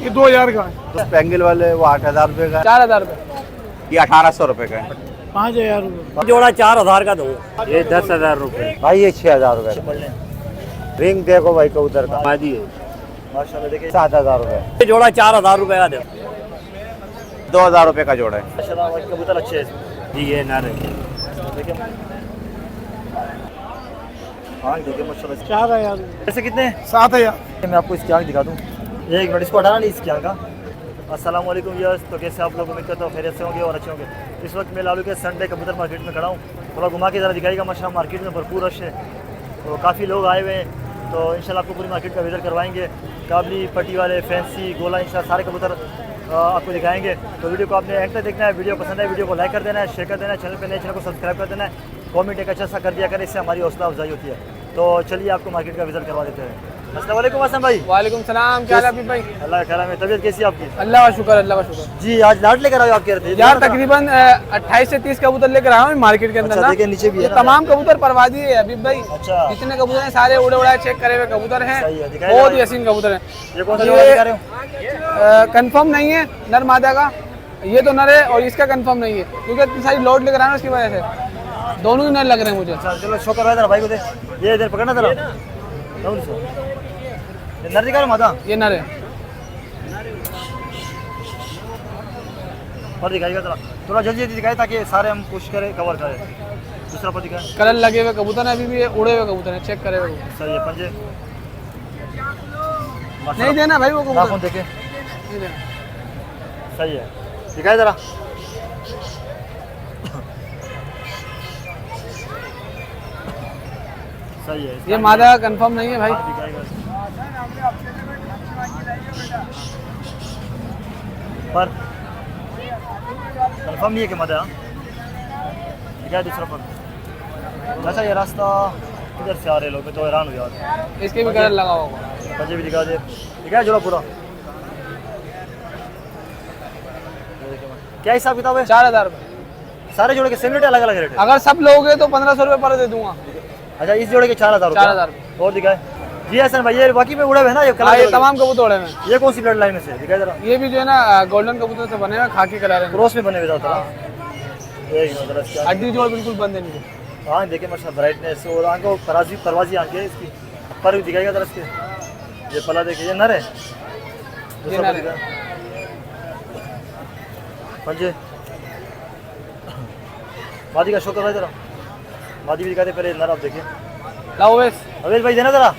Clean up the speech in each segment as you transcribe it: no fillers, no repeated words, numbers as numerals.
ये 2000 का है। स्पेंगल वाले वो 8000 रुपए का है। 4000 रुपए। ये 1800 रुपए का है। 5000 रुपए। जोड़ा 4000 का दो। ये 10,000 रुपए। भाई ये 6000 रुपए। रिंग देखो भाई कबूतर का मादी है। माशाल्लाह देखिए 7000 रुपए। ये जोड़ा 4000 रुपए का दो। 2000 रुपए का जोड़ा है। माशाल्लाह भाई कबूतर अच्छे हैं। जी ये नर है। देखिए हाँ देखिए माशाल्लाह 4000 ऐसे कितने 7000। मैं आपको इसकी आँख दिखा दूँ। ये एक मिनट इसको हटाना नहीं इसकी आँख का। अस्सलाम वालेकुम यस, तो कैसे आप लोग, उम्मीद करता हूँ खैरियत से होंगे और अच्छे होंगे। इस वक्त मैं लालू के संडे कबूतर मार्केट में खड़ा हूँ। थोड़ा घुमा के ज़रा दिखाएगा। माशाल्लाह मार्केट में भरपूर रश है, तो काफ़ी लोग आए हुए हैं। तो इंशाल्लाह आपको पूरी मार्केट का विजिट करवाएंगे। काबली, पट्टी वाले, फैंसी, गोला, इंशाल्लाह सारे कबूतर आपको दिखाएंगे। तो वीडियो को आपने एंड तक देखना है। वीडियो पसंद है वीडियो को लाइक कर देना है, शेयर कर देना है। चैनल पे नए चैनल को सब्सक्राइब कर देना है। कमेंट एक अच्छा सा कर दिया करें, इससे हमारी हौसला अफजाई होती है। तो चलिए आपको मार्केट का विजिट करवा देते हैं। अस्सलाम वालेकुम असलम भाई। वालेकुम सलाम, क्या हाल है अभी भाई? अल्लाह का करम है। तबीयत कैसी है आपकी? अल्लाह का शुक्र, अल्लाह का शुक्र। जी आज लाट लेकर आए हो आप कह रहे थे यार तकरीबन 28 से 30 कबूतर लेकर आया हूँ मार्केट के अंदर अच्छा, ना। देखिए नीचे भी है ये ना। तमाम कबूतर परवाजी है अभी भाई। अच्छा। जितने कबूतर हैं सारे उड़े उड़ाए चेक करे हुए कबूतर हैं। सही है, दिखाइए बहुत ही भाई। हसीन कबूतर हैं। ये कौन सा जोड़ा दिखा रहे हो? कंफर्म नहीं है नर मादा का, ये तो नर है और इसका कंफर्म नहीं है क्योंकि इतनी सारी लोड लेकर आना उसकी वजह से दोनों ही नर लग रहे हैं मुझे। अच्छा चलो शो करवाए जरा भाई को दे। ये इधर पकड़ना जरा। ये नर दिखा रहे हो माता? ये नर है। पर दिखाइएगा जरा, थोड़ा जल्दी जल्दी दिखाए ताकि सारे हम कोशिश करें कवर करें। दूसरा पर दिखाए। कलर लगे हुए कबूतर हैं, अभी भी ये उड़े हुए कबूतर हैं, चेक करे हुए कबूतर। सही है पंजे। नहीं देना भाई वो नाखून कबूतर देखे। नहीं देना। सही है, दिखाए जरा। सही है। ये मादा का कंफर्म नहीं है भाई। दिखाएगा पर कंफर्म नहीं है कि मजा। दिखाए दूसरा पर। अच्छा ये रास्ता किधर से आ रहे लोग, मैं तो हैरान हो गया। इसके भी कलर लगा होगा। पंजे भी दिखा दे। दिखाए जोड़ा पूरा। क्या हिसाब किताब है? 4000 रुपए। सारे जोड़े के सेम रेट है, अलग अलग रेट है? अगर सब लोगे तो 1500 रुपए पर दे दूंगा। अच्छा इस जोड़े के 4000 4000 और दिखाए। जी हसन भाई ये बाकी में उड़ा हुआ है ना ये हाँ, कलर? ये तमाम कबूतर उड़े हुए हैं। ये कौन सी ब्लड लाइन में से दिखाए जरा? ये भी जो है ना गोल्डन कबूतर से बने हुए खाकी कलर है। क्रॉस में बने हुए था। हड्डी जोड़ बिल्कुल बंद है नीचे। हाँ देखिए माशा ब्राइटनेस और आंखों परवाजी आंखें इसकी। पर भी दिखाएगा जरा इसके। ये पला देखिए, ये नर है। ये नर है। पंजे मादी का शो करवाए जरा। मादी भी दिखाते पहले, नर आप देखिए। लाओ वेस। अवेश भाई देना जरा।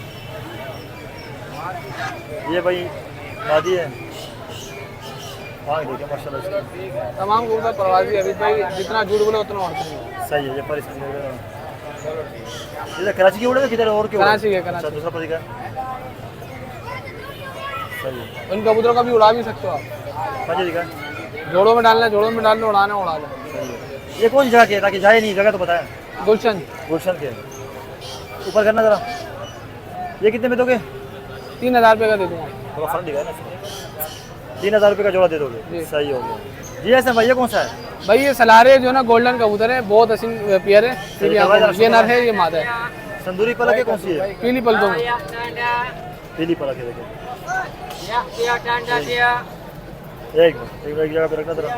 ये भाई मादी है। हाँ देखिए माशाल्लाह इसकी। तमाम कबूतर प्रवासी अभी भाई, जितना झूठ बोले उतना होता है। सही है। ये पर इसकी इधर कराची के उड़े में किधर और के उड़े? कराची के, कराची। अच्छा दूसरा पर दिखा। सही है। उन कबूतरों का भी उड़ा भी सकते हो आप। पंजे दिखा। जोड़ों में डालना, जोड़ों में डालना, उड़ाना उड़ा लो। सही है। ये कौन सी जगह की है ताकि जाए नहीं? जगह तो बताया। गुलशन। गुलशन के ऊपर करना जरा। ये कितने में दोगे? 3000 रुपये का दे दूंगा। थोड़ा फर्क दिखाया ना। 3000 रुपये का जोड़ा दे दोगे? जी। सही हो गया। जी ऐसा भाई ये कौन सा है? भाई ये सलारे जो है ना गोल्डन कबूतर है, बहुत हसीन पियर है। सही है। ये नर है, ये मादा है। तंदूरी पलक है कौन सी है? पीली पलकों में। पीली पलक है देखिए। एक जगह पे रखना जरा।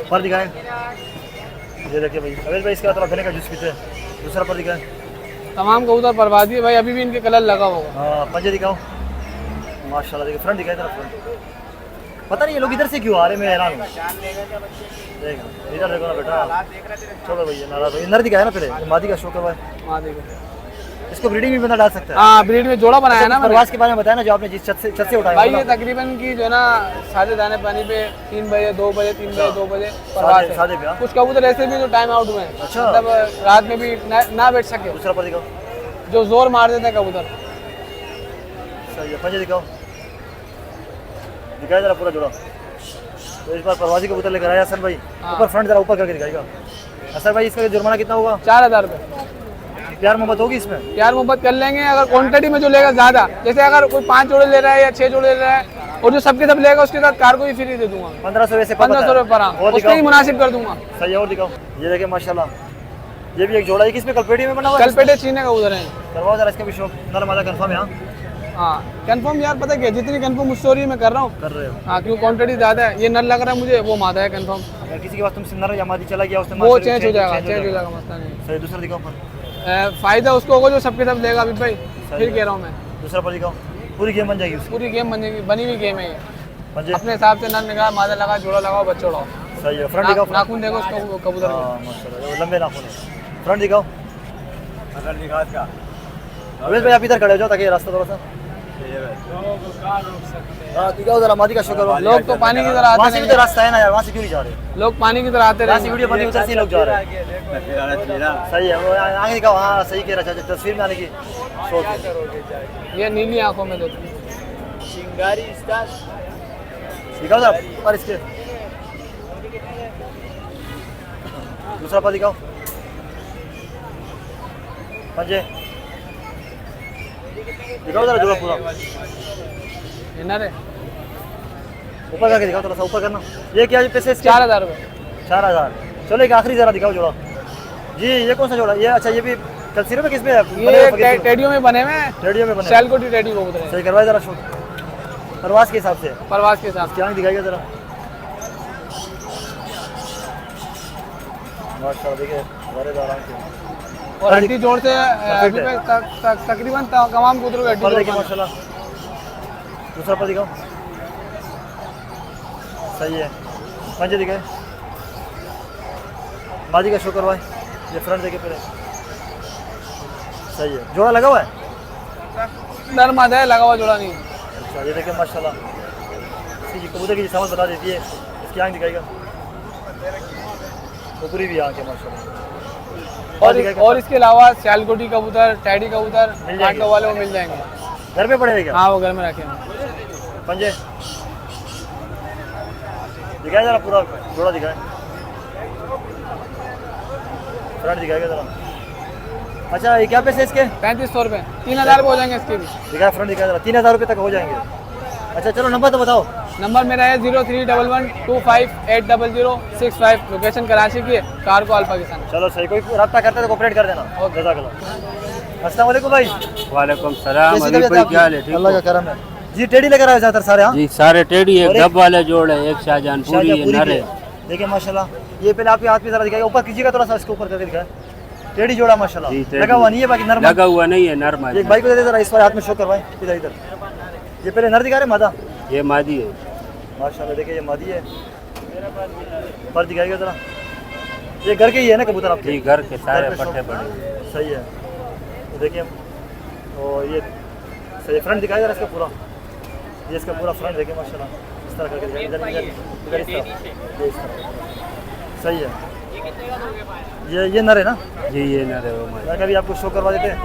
पर दिखाएं। ये देखिए भाई अवेश भाई इसका थोड़ा गले का जूस पीते हैं। दूसरा पर दिखाएं। तमाम कबूतर परवासी है भाई, अभी भी इनके कलर लगा होगा। हाँ पंजे दिखाओ। माशाल्लाह देखिए फ्रंट दिखाए जरा। फ्रंट पता नहीं ये लोग इधर से क्यों आ रहे हैं, मैं हैरान हूँ। देख इधर देखो ना बेटा। चलो भैया नाराज हो। नर दिखाया ना पहले, मादी का शो करवाए। मादी का इसको ब्रीडिंग भी बंदा डाल सकता है। हाँ ब्रीड में जोड़ा बनाया ना मैंने। प्रवास के बारे में बताया ना जो आपने जिस छत से उठाया। भाई ये तकरीबन की जो है ना सादे दाने पानी पे 3 बजे 2 बजे 3 बजे 2 बजे प्रवास है। सादे पे हाँ? कुछ कबूतर ऐसे भी जो टाइम आउट हुए हैं, अच्छा। मतलब रात में भी ना बैठ सके, दूसरा पर दिखाओ। जो जोर मार देते हैं कबूतर। सही है। पंजे दिखाओ। दिखाया जरा पूरा जोड़ा। तो इस बार प्रवासी कबूतर लेकर आया हसन भाई। हाँ। ऊपर फ्रंट जरा ऊपर करके दिखाएगा। हसन भाई इसका जुर्माना कितना होगा? 4000 रुपये। प्यार मोहब्बत होगी इसमें? प्यार मोहब्बत कर लेंगे अगर क्वांटिटी में जो लेगा ज्यादा। जैसे अगर कोई 5 जोड़े ले रहा है या 6 जोड़े ले रहा है और जो सबके सब लेगा उसके साथ कार को भी फ्री दे दूंगा। 1500 वैसे 1500 रुपये पर आम, उसके ही मुनासिब कर दूंगा। सही है। और दिखाओ। ये देखिए माशाल्लाह ये भी एक जोड़ा है। किसमें कलपेटी में बना हुआ है? कलपेटे चीने कबूतर हैं। करवाओ जरा इसका भी शौक। नर मादा कंफर्म है। हाँ हाँ कंफर्म यार, पता क्या जितनी कंफर्म उस स्टोरी में कर रहा हूँ। कर रहे हो। हाँ क्योंकि क्वांटिटी ज़्यादा है, ये नर लग रहा है मुझे, वो मादा है कंफर्म। अगर किसी के पास तुमसे नर या मादी चला गया उसने वो चेंज हो जाएगा, चेंज हो जाएगा, मसला नहीं। सही, दूसरा दिखाओ पर। फ़ायदा उसको होगा जो सबके सब लेगा अभी भाई, फिर कह रहा हूँ मैं। दूसरा पर दिखाओ, पूरी गेम बन जाएगी उसकी। पूरी गेम बनेगी, बनी हुई गेम है ये। बन जाए। अपने हिसाब से नर निकाल, मादा लगा, जोड़ा लगाओ, बच्चा उड़ाओ। सही है। फ्रंट दिखाओ। नाखून देखो उसको कबूतर के। हाँ माशाल्लाह, वो लंबे नाखून है। फ्रंट दिखाओ। अवेश भाई आप इधर खड़े हो जाओ ताकि ये रास्ता थोड़ा सा। हाँ दिखाओ जरा, मादी का शो करो। लोग तो पानी की तरह वहाँ आते से भी नहीं, तो रास्ता है ना यार, वहाँ से क्यों नहीं जा रहे? लोग पानी की तरह आते वहाँ से रहे। वीडियो बनी, उधर से लोग जा रहे हैं। सही है, वो आगे दिखाओ। हाँ सही कह रहा है, तस्वीर में आने की सोच है। ये नीली आंखों में देखो। दिखाओ जरा पर इसके। दूसरा पर दिखाओ। पंजे दिखाओ जरा, जोड़ा पूरा ये नर है। ऊपर करके दिखाओ, थोड़ा सा ऊपर करना। ये क्या पैसे इसके? 4000 रुपये। 4000। चलो एक आखिरी जरा दिखाओ जोड़ा जी। ये कौन सा जोड़ा? ये अच्छा, ये भी कल सिरे में किसमें? ये टेडियो में बने हुए हैं, रेडियो में बने। शैलकोटी टेडी कबूतर है। सही करवाए जरा शूट परवास के हिसाब से। परवास के साथ। क्या दिखाइएगा जरा। माशाल्लाह देखिए, मज़ेदार आंखें। और हड्डी जोड़ से अभी पे तकरीबन तमाम कबूतरों की हड्डी पर जोड़ देखिए बना है। माशाल्लाह। दूसरा पर दिखाओ। सही है। पंजे दिखाए। बाजी का शो करवाए। ये फ्रंट देखिए पहले। सही है। जोड़ा लगा हुआ है? नर मादा है, लगा हुआ जोड़ा नहीं है। अच्छा ये देखिए माशाल्लाह, इसकी कबूतर की समझ बता देती है। इसकी आँख दिखाएगा, ऊपरी भी आँख है माशाल्लाह। और इसके अलावा सियालकोटी कबूतर, टैडी कबूतर, मिल जाएंगे। कांटो वाले वो मिल जाएंगे। घर पे पड़ेगा क्या? हाँ वो घर में रखे हैं। पंजे दिखाए जरा, पूरा जोड़ा दिखाए। फ्रंट दिखाएगा जरा। अच्छा ये क्या पैसे इसके? 3500 रुपये, 3000 पे हो जाएंगे इसके भी। दिखाए, फ्रंट दिखाए जरा। 3000 रुपये तक हो जाएंगे। अच्छा चलो नंबर तो बताओ। नंबर मेरा है 0311258065। लोकेशन कराची की है, कार को अल पाकिस्तान। चलो सही, कोई रब्ता करता है तो कोऑपरेट कर देना। ओके। जज़ाकल्लाह। अस्सलाम वालेकुम भाई। वालेकुम सलाम। कैसी अली तबीयत भाई है क्या हाल है? आपकी? ठीक अल्लाह का हो? करम है जी। टेडी लेकर आए ज़्यादातर सारे? हाँ जी सारे टेडी है, और डब वाले जोड़ है, एक शाहजहानपुरी है, शाहजहाँपुरी नर के। है। देखिए माशाल्लाह, ये पहले आपके हाथ में जरा दिखाएगा, ऊपर कीजिएगा थोड़ा सा, इसके ऊपर करके दिखाए। टेडी जोड़ा माशाल्लाह, जी, टेडी। लगा हुआ नहीं है बाकी नर लगा हुआ नहीं है, नर मादी। एक भाई को दे दे जरा, इस वाले हाथ में शो करवाएं। इधर इधर ये पहले नर दिखा रहे मादा। ये मादी है। माशाल्लाह देखिए ये मादी है। पर दिखाएगा जरा। ये घर के ही है ना कबूतर आपके? जी घर के सारे घर पे पट्टे शो- पड़े। सही है। तो देखिए, और ये सही फ्रंट दिखाएगा जरा इसका पूरा। ये इसका पूरा फ्रंट देखिए माशाल्लाह, इस तरह करके दिखाएगा। इधर इधर इधर इस तरह, ये इस तरह। सही है। ये नर है ना? जी ये नर है वो मादी। मैं कभी आपको शो करवा देते हैं।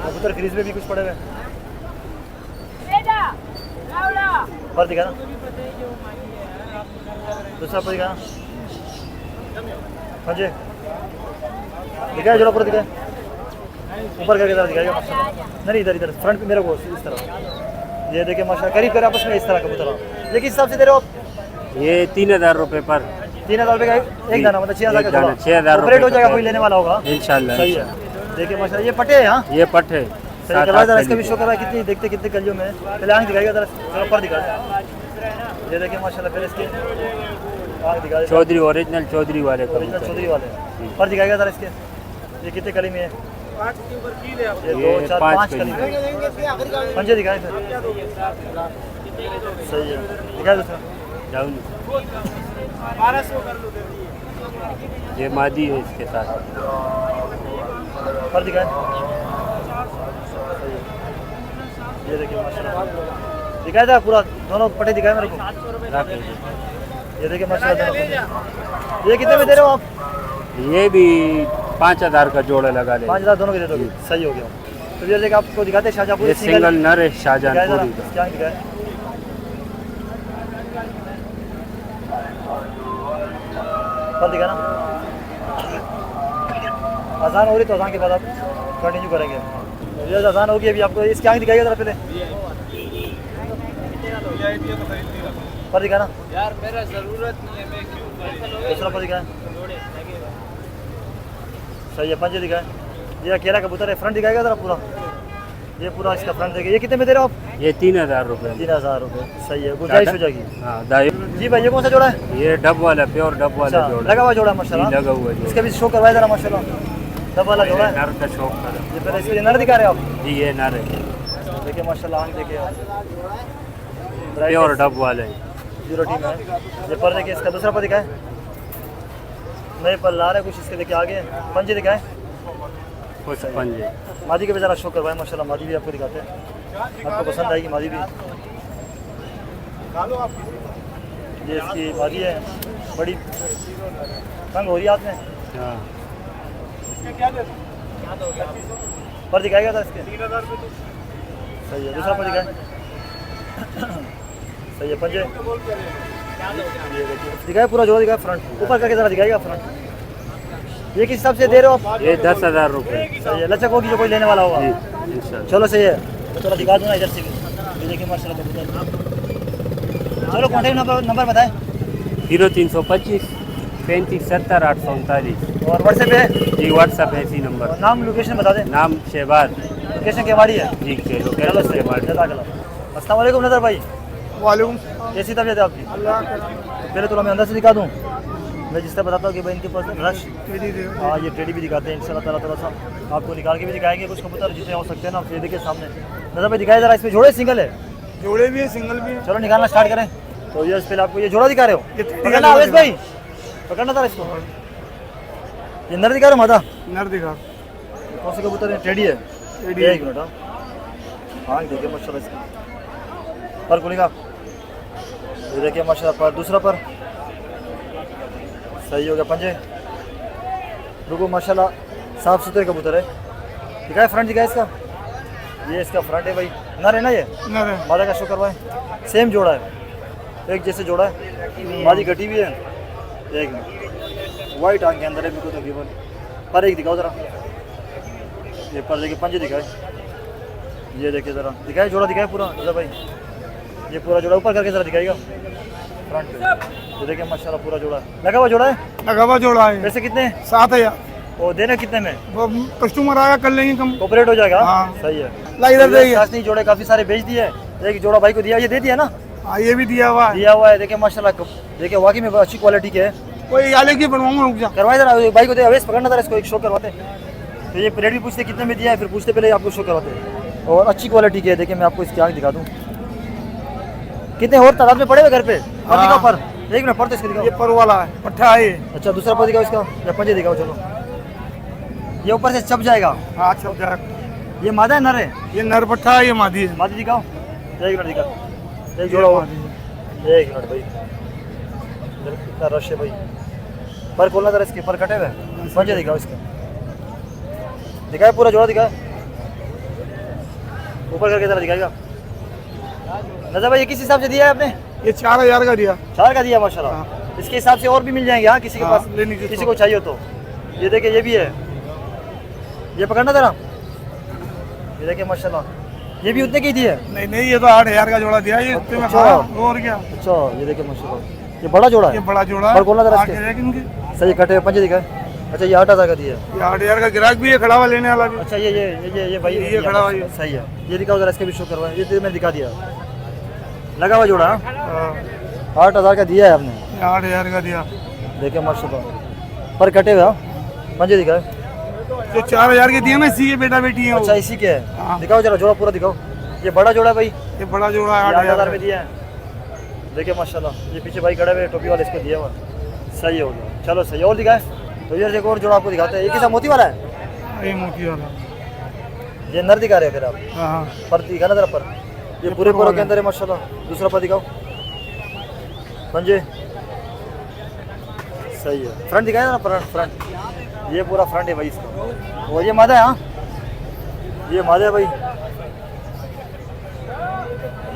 कबूतर फ्रीज में भी कुछ पड़े हुए हैं। पर दिखा ना, दूसरा पर दिखा ना। पंजे दिखाए, जोड़ा पूरा दिखाए। ऊपर करके जरा दिखाएगा माशाल्लाह। नहीं इधर इधर फ्रंट पे मेरे को इस तरह। ये देखिए माशाल्लाह, करीब करीब आपस में इस तरह कबूतर। ये किस हिसाब से दे रहे हो आप? ये 3000 रुपये पर। 3000 रुपये का एक दाना, मतलब 6000 का एक दाना, जोड़ा। 6000 ऑपरेट हो रुपये जाएगा, का कोई लेने वाला होगा इंशाल्लाह। सही है। देखिए माशाल्लाह, ये पटे हैं। हाँ ये पट्टे सही करवा जरा, इसका भी शो करवा। कितनी देखते कितने कलियों में है। पहले आँख दिखाएगा जरा, थोड़ा पर दिखा दे। ये देखिए माशाल्लाह, पहले इसके आँख दिखा दे। चौधरी ओरिजिनल चौधरी वाले ओरिजिनल कबूतर चौधरी वाले पर दिखाएगा जरा इसके। ये कितने कली में है? ये 2 4 पाँच 5 कली कली में। पंजे दिखाए फिर। सही है, दिखाए दूसरा। डाउन। ये मादी है इसके साथ। पर दिखाए। सही है। ये देखिए माशाल्लाह, दिखाया था पूरा, दोनों पटे दिखाए मेरे को। रख लीजिए। ये देखिए माशाल्लाह। ये कितने में दे रहे हो आप? ये भी 5000 का जोड़ा लगा ले। 5000 दोनों के दे दोगे? सही हो गया। तो ये देखिए आपको दिखाते हैं शाहजहाँपुरी ये सिंगल नर है दिखाए जरा, शाहजहानपुरी का। क्या दिखाए। पर दिखा ना। अजान हो रही तो अजान के बाद आप कंटिन्यू करेंगे। ये अजान होगी अभी, आपको इसकी आँख दिखाइएगा जरा पहले। पर दिखा ना यार मेरा जरूरत नहीं है, मैं क्यों दूसरा पर दिखाए। सही है। पंजे दिखाए। ये अकेला कबूतर है, फ्रंट दिखाएगा जरा पूरा। ये पूरा इसका फ्रंट देखिए, ये कितने में दे रहे हो आप? ये 3000 रुपये। 3000 रुपये, सही है, गुंजाइश हो जाएगी। हाँ दाई। जी भाई, ये कौन सा जोड़ा है? ये डब वाला, प्योर डब वाला अच्छा, जोड़ा। लगा हुआ जोड़ा माशाल्लाह। लगा हुआ जोड़ा। इसका भी शो करवाए जरा माशाल्लाह, डब वाला जोड़ा है। नर का शौक कर। ये पहले इसके नर दिखा रहे हो आप? जी ये नर है, देखिए माशाल्लाह, आंख देखिए, प्योर डब वाला है। जीरो टीम है। ये पर देखिए, इसका दूसरा पर दिखाए, नए पर ला रहे कुछ, इसके देखिए आगे पंजे दिखाए, कुछ पंजे। मादी के भी ज़रा शो करवाए माशाल्लाह, मादी भी आपको दिखाते हैं, आपको पसंद आएगी मादी भी। ये इसकी मादी है, बड़ी तंग हो रही है हाथ में। हाँ पर दिखाएगा था इसके, सही है, दूसरा पर दिखाए, सही है, पंजे ये देखिए दिखाए, पूरा जोड़ा दिखाए, फ्रंट ऊपर करके ज़रा दिखाएगा फ्रंट। ये किस हिसाब से दे रहे हो आप? ये 10,000 रुपये। सही है, लचक होगी जो कोई लेने वाला होगा। इंशाल्लाह। चलो सही है, तो थोड़ा दिखा दो ना इधर से भी, ये देखिए माशाल्लाह कबूतर। चलो कॉन्टेक्ट नंबर बताएं। 0325 35 70 839। और व्हाट्सएप है? जी व्हाट्सएप है इसी नंबर। और नाम लोकेशन बता दें। नाम शहबाज। लोकेशन केवाड़ी है? जी के चलो लोकेशन सही के बाद। है। अस्सलाम वालेकुम नज़र भाई, वालेकुम कैसी तबीयत है आपकी? पहले तो मैं अंदर से दिखा दूँ, मैं जिस तरह बताता हूँ कि भाई इनके पास रश, हाँ ये टेडी भी दिखाते हैं इंशाल्लाह ताला, थोड़ा सा आपको निकाल के भी दिखाएंगे कुछ कबूतर जितने हो सकते हैं ना, फेदे के सामने। नज़र भाई दिखाए ज़रा, इसमें जोड़े सिंगल है? जोड़े भी है, सिंगल भी है। चलो निकालना स्टार्ट करें। तो ये पहले आपको ये जोड़ा दिखा रहे हो, ये टेडी का पकड़ना जोड़ा आवेश भाई, पकड़ना था इसको। ये नर दिखा रहे हो मादा? नर दिखा। कौन से कबूतर है? टेडी है। टेडी एक मिनट, हाँ देखिए माशाल्लाह इसका पर खुलेगा, ये देखिए माशाल्लाह पर, दूसरा पर सही हो गया, पंजे रुको माशाल्लाह, साफ सुथरे कबूतर है। दिखाए फ्रंट, दिखाए इसका, ये इसका फ्रंट है भाई, नर है ना ये? नर है। मादा का शो करवाए, सेम जोड़ा है, एक जैसे जोड़ा है, मादी घटी भी है। एक मिनट, वाइट आंख के अंदर है बिल्कुल तकरीबन। पर एक दिखाओ ज़रा, ये पर देखिए, पंजे दिखाए, ये देखिए ज़रा दिखाए, जोड़ा दिखाए पूरा ज़रा भाई, ये पूरा जोड़ा ऊपर करके ज़रा दिखाएगा फ्रंट पे, ये देखिए माशाल्लाह पूरा जोड़ा लगा हुआ जोड़ा है। लगा हुआ जोड़ा है। वैसे कितने? 7,000। वो देना कितने में? वो कस्टमर आया कर लेंगे कम। कोऑपरेट हो जाएगा। हाँ। सही है। ला इधर दे। खास नहीं, जोड़े काफ़ी सारे बेच दिए, एक जोड़ा भाई को दिया, ये दे दिया ना? हाँ ये भी दिया हुआ है। दिया हुआ है, देखिए माशाल्लाह, देखिए वाकई में अच्छी क्वालिटी के है। कोई आले की बनवाऊंगा, रुक जा। करवाए जरा भाई को दे, अवेश पकड़ना था इसको, एक शो करवाते। तो ये रेट भी पूछते कितने में दिया है, फिर पूछते पहले आपको शो करवाते, और अच्छी क्वालिटी के है। देखिए मैं आपको इसकी आँख दिखा दूँ, कितने और तादाद में पड़े हुए घर पे। पर दिखाओ पर, एक मिनट पर तो इसको दिखाओ। ये पर वाला है, पट्ठा है ये। अच्छा दूसरा पर दिखाओ इसका, या पंजे दिखाओ। चलो ये ऊपर से चप जाएगा। हाँ अच्छा जाएगा। ये मादा है नर है? ये नर पट्ठा है, ये मादी है। मादी दिखाओ, एक मिनट दिखाओ, एक जोड़ा और, एक मिनट भाई, कितना रश है भाई। पर खोलना जरा इसके, पर कटे हुए, पंजे दिखाओ इसका, दिखाए पूरा जोड़ा दिखाए, ऊपर करके जरा दिखाएगा। नज़र भाई ये किस हिसाब से दिया है आपने? ये 4,000 का दिया। 4 का दिया माशाल्लाह। इसके हिसाब से और भी मिल जाएंगे हाँ, किसी के हाँ, पास लेने की किसी को चाहिए हो तो। ये देखिए ये भी है, ये पकड़ना जरा, ये देखिए माशाल्लाह, ये भी उतने की दी है? नहीं नहीं, ये तो 8,000 का जोड़ा दिया, ये इतने में। अच्छा। हाँ, और क्या। अच्छा ये देखिए माशाल्लाह, ये बड़ा जोड़ा ये है। बड़ा जोड़ा पर खोलना जरा आगे इसके। देख इनके। सही कटे हुए पंजे दिखाए। अच्छा ये 8,000 का दिया है। ये 8,000 का ग्राहक भी है, खड़ा हुआ लेने वाला भी। अच्छा ये भाई ये खड़ा हुआ ये। सही है। ये दिखाओ जरा, इसके भी शो करवाए, ये तो मैंने दिखा दिया, लगा हुआ जोड़ा। हाँ, 8,000 का दिया है आपने, ये 8,000 का दिया। देखिए माशाल्लाह, पर कटे हुए हाँ, पंजे दिखाए। जो 4,000 के दिए ना, इसी के बेटा बेटी है। अच्छा इसी के है, हाँ। दिखाओ जरा जोड़ा पूरा दिखाओ। ये बड़ा जोड़ा है भाई, ये बड़ा जोड़ा है, 8,000 8,000 में दिया है। देखिए माशाल्लाह, ये पीछे भाई खड़े हुए टोपी वाले, इसको दिया हुआ, सही हो गया। चलो सही, और दिखाए तो ये एक और जोड़ा आपको दिखाते हैं। ये किसा मोती वाला है? ये मोती वाला। ये नर दिखा रहे हैं फिर आप? हाँ हाँ। पर दिखा ना जरा पर, ये पूरे पर परों के वाला अंदर है माशाल्लाह। दूसरा पर दिखाओ, पंजे सही है। फ्रंट दिखाया ना, फ्रंट, ये पूरा फ्रंट है भाई इसका। और ये मादा है हाँ, ये मादा है भाई।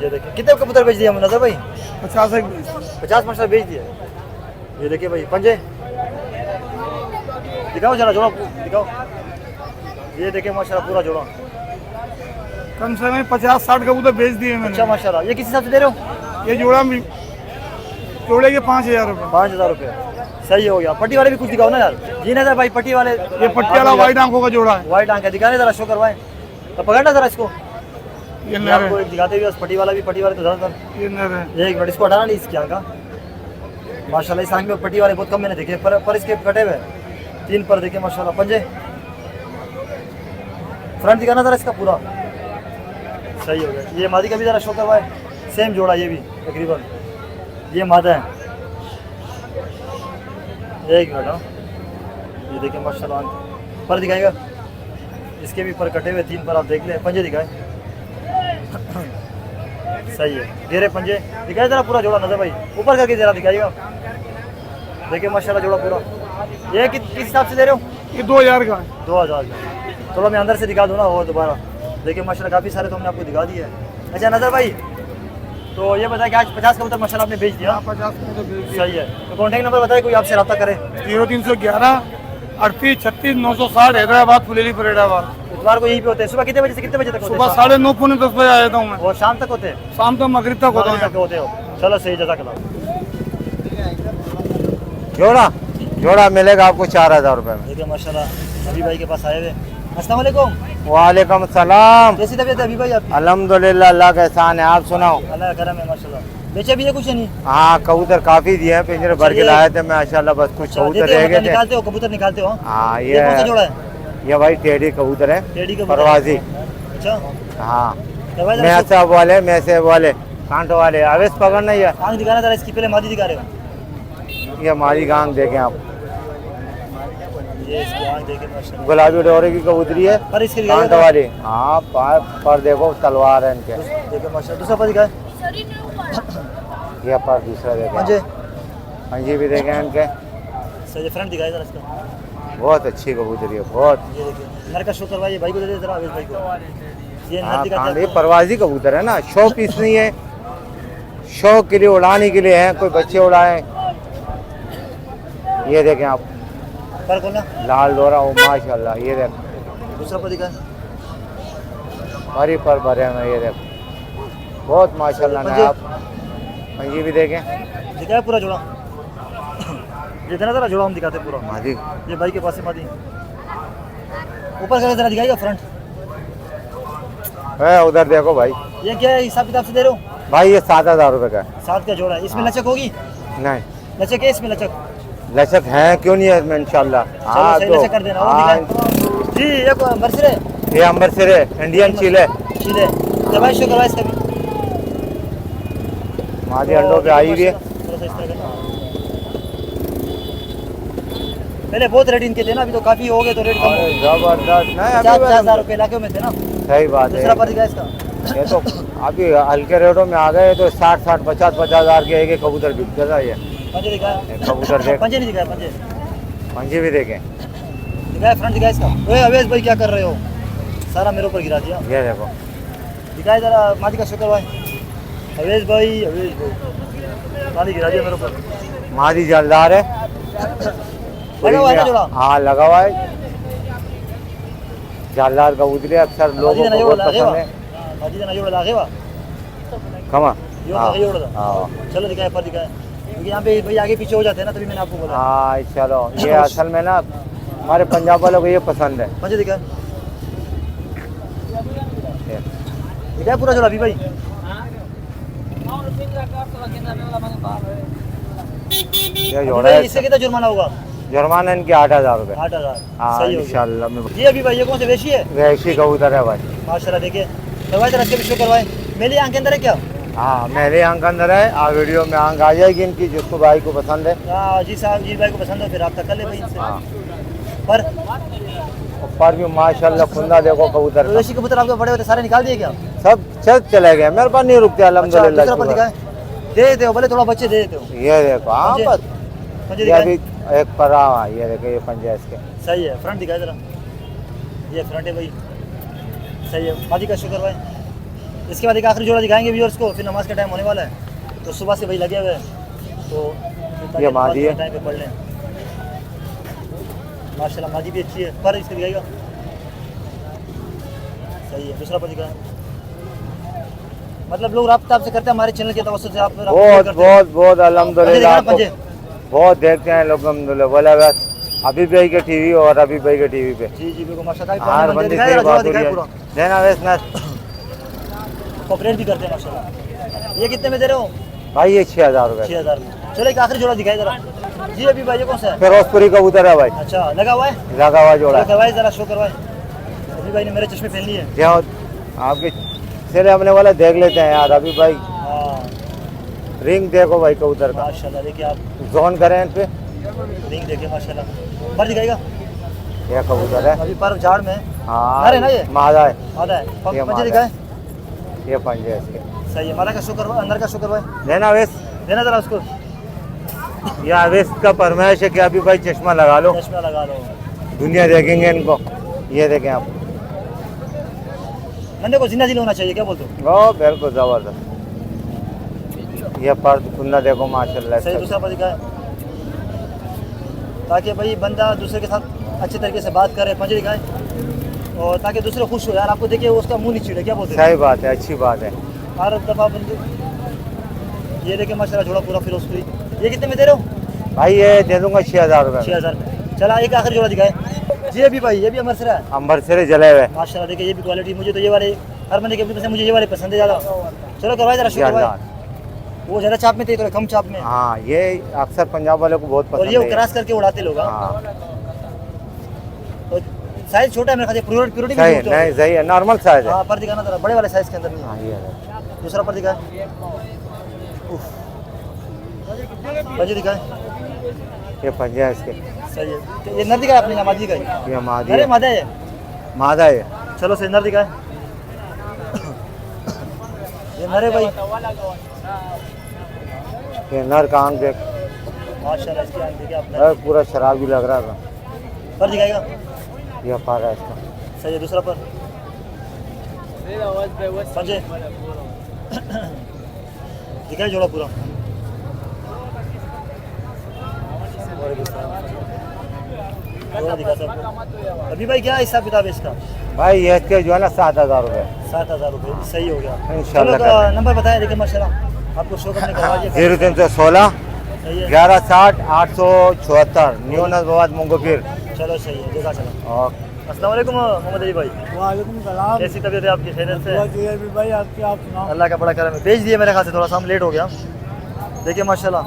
ये देखिए कितने कबूतर बेच दिए हम नजर भाई? 50 माशाल्लाह बेच दिए। ये देखिए भाई पंजे दिखाओ जरा, जोड़ा दिखाओ। ये देखिए माशाल्लाह पूरा जोड़ा, कम से कम 50-60 कबूतर बेच दिए मैंने। अच्छा माशाल्लाह। ये किस हिसाब से दे रहे हो? ये जोड़ा भी, जोड़े के 5,000 रुपये। 5,000 रुपये, सही हो गया। पट्टी वाले भी कुछ दिखाओ ना यार। जी नजर भाई, पट्टी वाले। ये पट्टी वाला वाइट आंखों का जोड़ा है। वाइट आंख है, दिखाने जरा, शो करवाएं। तो पकड़ना जरा इसको, ये ये नर आपको है, एक दिखाते हुए पट्टी वाला भी, पट्टी वाले तो ज़्यादातर ये नर है। एक मिनट इसको हटाना नहीं इसकी आँख का। माशाल्लाह इस आँख में पट्टी वाले बहुत कम मैंने देखे, पर इसके कटे हुए 3 पर देखे माशाल्लाह। पंजे फ्रंट दिखाना ज़रा इसका पूरा सही हो गया। ये मादी का भी ज़रा शो करवाए, सेम जोड़ा ये भी तकरीबन, ये मादा है। एक मिनट, हाँ ये देखिए माशाल्लाह आँख पर दिखाएगा, इसके भी पर कटे हुए 3 पर आप देख लें। पंजे दिखाए सही है, घेरे पंजे दिखाए जरा पूरा जोड़ा नजर भाई, ऊपर करके जरा दिखाइएगा। देखिए माशाल्लाह जोड़ा पूरा। ये किस हिसाब से दे रहे हो? ये 2000 का है। 2000 का। चलो मैं अंदर से दिखा दूँ ना और दोबारा। देखिए माशाल्लाह काफ़ी सारे तो हमने आपको दिखा दिए हैं। अच्छा नजर भाई, तो ये बताया कि आज 50 कबूतर माशाल्लाह आपने बेच दिया। 50 में तो बेच सही है, तो कॉन्टैक्ट नंबर बताए कोई आपसे रब्ता करे। 0311 38 36 960 हैदराबाद फुलेली फरीदाबाद। इतवार को यहीं पे होते हैं। सुबह कितने बजे से कितने बजे तक होते सुबह हैं? 9:30 पौने 10 बजे आ जाता हूँ मैं, और शाम तक होते हैं? शाम तो मगरिब तक होता तक हूँ। होते हो। चलो सही, जज़ाकल्लाह। जोड़ा जोड़ा मिलेगा आपको 4000 रुपये में। देखिए माशाल्लाह अभी भाई के पास आए हुए। अस्सलाम वालेकुम, वालेकुम सलाम। कैसी तबीयत है अभी भाई आपकी? अल्हम्दुलिल्लाह, अल्लाह का एहसान है। आप सुनाओ। अल्लाह का करम है माशाल्लाह। बेचे भी है कुछ नहीं? हाँ, कबूतर काफी दिए हैं, पिंजरे भर के चलिए। लाए थे माशाल्लाह, बस कुछ अच्छा, कबूतर देते हो, रह मतलब गए थे। निकालते हो कबूतर निकालते हो? हाँ, ये कौन सा जोड़ा है? ये भाई टेढ़ी कबूतर है, टेढ़ी कबूतर? परवाजी। अच्छा, हाँ, तो भाई जरा मैं सब वाले, मैं से वाले, कांट वाले, अवेश पकड़ना ही है। आँख दिखाना जरा इसकी, पहले मादी दिखा रहे हो? ये हमारी गांग देखें आप, ये इसकी आँख देखे माशाल्लाह। गुलाबी डोरे की कबूतरी है, पर इसके कांट दिखाइए वाली। हाँ, पर देखो तलवार है इनके। देखो माशाल्लाह। दूसरा पर दिखाए ये पर दूसरा देखें, पंजे पंजी भी देखें इनके। सही, फ्रंट दिखाए जरा इसका। बहुत अच्छी कबूतरी है, बहुत। ये देखिए नर का शो करवाइए भाई को, दे दे जरा अवेश भाई को। ये नर हाँ, दिखाते कांट, ये हैं। परवाजी कबूतर है ना, शो पीस नहीं है, शौक के लिए उड़ाने के लिए है, कोई बच्चे उड़ाए। ये देखें आप, पर खोलना। लाल डोरा, ओ माशाल्लाह। ये देख, दूसरा पर दिखाए। हरी पर भरे में, ये देख, बहुत माशाल्लाह पंजे। नायाब। पंजी भी देखें, दिखाए पूरा जोड़ा। जितना जरा जोड़ा हम दिखाते हैं पूरा। मादी ये भाई के पास है मादी। ऊपर करके जरा दिखाएगा फ्रंट। है, उधर देखो भाई। ये क्या है, हिसाब किताब से दे रहे हो? भाई ये 7000 रुपये का है। 7 का जोड़ा है। इसमें लचक होगी? नहीं, लचक है इसमें? लचक लचक है, क्यों नहीं है इसमें, इंशाल्लाह। हाँ, सही तो लचक कर देना। और हाँ, दिखाए जी, ये को बरसरे ये अंबर सिरे इंडियन चीले, सीधे दवाई शो करवाए इसका भी। मादी अंडों पे आई हुई है। थोड़ा सा इस तरह करना। पहले बहुत रेट इनके थे ना, अभी तो काफी हो गए, तो रेट कम हो गए। जबरदस्त, नहीं 50,000 अभी रुपये इलाके में थे ना। सही बात है। दूसरा पर दिखाए इसका। ये तो अभी हल्के रेटों में आ गए, तो 60-60, 50-50 हजार के एक कबूतर बिक जाता है। ये पंजे दिखाए। कबूतर देख, पंजे नहीं दिखाए, पंजे पंजी भी देखें। दिखाए, फ्रंट दिखाए इसका। ओए अवेश भाई क्या कर रहे हो? सारा मेरे ऊपर गिरा दिया। ये देखो, दिखाए जरा मादी का शो करवाए। अवेश भाई, अवेश भाई मादी गिरा दिया मेरे ऊपर। मादी जलदार है, लगा हुआ है ना जोड़ा? हाँ लगा हुआ है। जालदार कबूतरी अक्सर लोगों को बहुत पसंद है। कमा, यो हाँ, लगा, यो लगा। हाँ, चलो दिखाए, पर दिखाए, क्योंकि यहाँ पे भाई आगे पीछे हो जाते हैं ना, तभी मैंने आपको बोला। हाँ, चलो, ये असल में ना हमारे पंजाब वालों को ये पसंद है। पंजे दिखाए। दिखाए पूरा जोड़ा अभी भाई। ये अभी जोड़ा भाई है, इससे कितना जुर्माना होगा? जुर्माना इनके 8000 रुपये। 8,000। हाँ, सही हो गया। इंशाल्लाह में जी अभी भाई ये कौन से वेशी है? वैसी कबूतर है भाई। माशाल्लाह। देखिए करवाए जरा, इसके भी शो करवाए। मेरी आंख के अंदर है क्या? हाँ, मेरे आंख अंदर है, वीडियो में आंख आ जाएगी इनकी, जिसको भाई को पसंद है। हाँ जी साहब, जी भाई को पसंद है फिर आप तक कर ले भाई इनसे। हाँ, पर ऊपर भी माशाल्लाह खुंदा देखो कबूतर का। वेशी कबूतर आपके बड़े होते सारे निकाल दिए क्या? सब चले गए, मेरे पास नहीं रुकते अच्छा, अल्हम्दुलिल्लाह। दूसरा पर दिखाए। दे देते हो, भले थोड़ा बच्चे दे देते हो। ये देखो, हाँ पंजे- बस पंजे ये दिखाए। अभी एक पर आवा, ये देखो, ये पंजे इसके। सही है, फ्रंट दिखाए जरा। ये फ्रंट है भाई, सही है। मादी का शो करवाए। इसके बाद एक आखिरी जोड़ा दिखाएंगे व्यूअर्स को, फिर नमाज का टाइम होने वाला है, तो सुबह से भाई लगे हुए हैं, तो ताकि ये नमाज मादी के है। टाइम पे पढ़ लें। माशाल्लाह मादी भी अच्छी है, पर इसके दिखाएगा। सही है। दूसरा पर दिखाए। मतलब लोग राब्ता आपसे करते हैं हमारे चैनल के तवज्जुह से, आप राब्ता बहुत करते हैं। बहुत बहुत अल्हम्दुलिल्लाह, पंजे दिखाए, आपको बहुत देखते हैं लोग अल्हम्दुलिल्लाह। बोला बस अभी भाई के टीवी और अभी भाई के टीवी पे जी जी बिल्कुल माशाल्लाह। हार पंजे बंदी दिखाए से जरा, जोड़ा बात हो दिखाए रही पूरा। है। देना वेस ना कॉपरेट भी करते हैं माशाल्लाह। ये कितने में दे रहे हो? भाई ये 6000 रुपए 6000 में। चलो एक आखिरी जोड़ा दिखाई जरा जी। अभी भाई ये कौन सा है? फिरोजपुरी कबूतर है भाई, अच्छा लगा हुआ है, लगा हुआ जोड़ा चलो करवाए जरा, शो करवाए। अभी भाई ने मेरे चश्मे पहन लिए। जो आपके सिरे हमने वाला देख लेते हैं यार। अभी भाई हाँ रिंग देखो भाई कबूतर का, माशाल्लाह, देखिए आप जोन करें इन पे। रिंग देखिए माशाल्लाह। पर दिखाएगा ये कबूतर है, अभी पर झाड़ में है। हाँ अरे ना ये मादा है, आधा है, ये पंजे मादा दिखाए। ये पंजे है इसके। सही है, माला का शो करवा, अंदर का शो करवाए, लेना वेस, देना जरा उसको, या वेस का फरमाइश है कि अभी भाई चश्मा लगा लो, चश्मा लगा लो। दुनिया देखेंगे इनको। ये देखें आप, बंदे को जिंदा दिल होना चाहिए, क्या बोलते हो? ओ बिल्कुल जबरदस्त। ये पर खुन्ना देखो माशाल्लाह सही, इसका। दूसरा पर दिखाए, ताकि भाई बंदा दूसरे के साथ अच्छे तरीके से बात करे। पंजे दिखाए और ताकि दूसरे खुश हो यार, आपको देखिए उसका मुंह नहीं चिड़े, क्या बोलते हैं? सही बात है, अच्छी बात है। हर दफ़ा बंदे ये देखिए माशाल्लाह जोड़ा पूरा फिरोजपुरी। ये कितने में दे रहे हो? भाई ये दे दूंगा 6000 रुपए 6000 में। चला एक आखिरी जोड़ा दिखाए जी। अभी भाई ये भी अमरसरा है अंबर से जले हुए। माशाल्लाह, देखिए ये भी क्वालिटी। मुझे तो ये वाले हर बंदे के पसंद, मुझे ये वाले पसंद है ज़्यादा। चलो करवाए जरा, शो करवाए। वो ज़्यादा चाप में थे, थोड़ा कम चाप में। हाँ ये अक्सर पंजाब वालों को बहुत और पसंद ये है। क्रॉस करके उड़ाते लोग। हाँ साइज छोटा है मेरे ख्याल से, प्योरिटी सही है, नहीं सही है, नॉर्मल साइज है। हाँ पर दिखाना जरा, बड़े वाले साइज के अंदर नहीं हाँ है। ये है। दूसरा पर दिखाए, पंजे दिखाए। ये पंजा है इसके। सही है, तो ये नर दिखाए आपने या मादी दिखाई? ये मादी अरे है, मादा है। मादा है। चलो सही, नर दिखाए। ये नर है भाई ये नर का आंख देख, माशाल्लाह, इसकी आंख देखिए आपने। अरे पूरा शराबी लग रहा था। पर दिखाएगा, ये पारा है इसका। सही है। दूसरा पर पंजे दिखाए, जोड़ा पूरा। जोड़ा दिखा सबको। अभी भाई क्या हिसाब किताब है इसका? भाई ये इसके जो है ना 7000 रुपए। 7000 रुपये, सही हो गया। इंशाल्लाह चलो तो नंबर बताया, देखिए माशाल्लाह आपको शो करने करवा दिया। 0316 सही है, 1160 874 न्यू नजबाद मुंगोपीर। चलो सही है, देखा चला। और अस्सलाम वालेकुम मोहम्मद अली भाई, वालेकुम सलाम। कैसी तबीयत है आपकी? खैरियत से? भाई आपकी, आप सुनाओ। अल्लाह का बड़ा करम है। भेज दिए मेरे ख्याल से, थोड़ा सा हम लेट हो गया। देखिए माशाल्लाह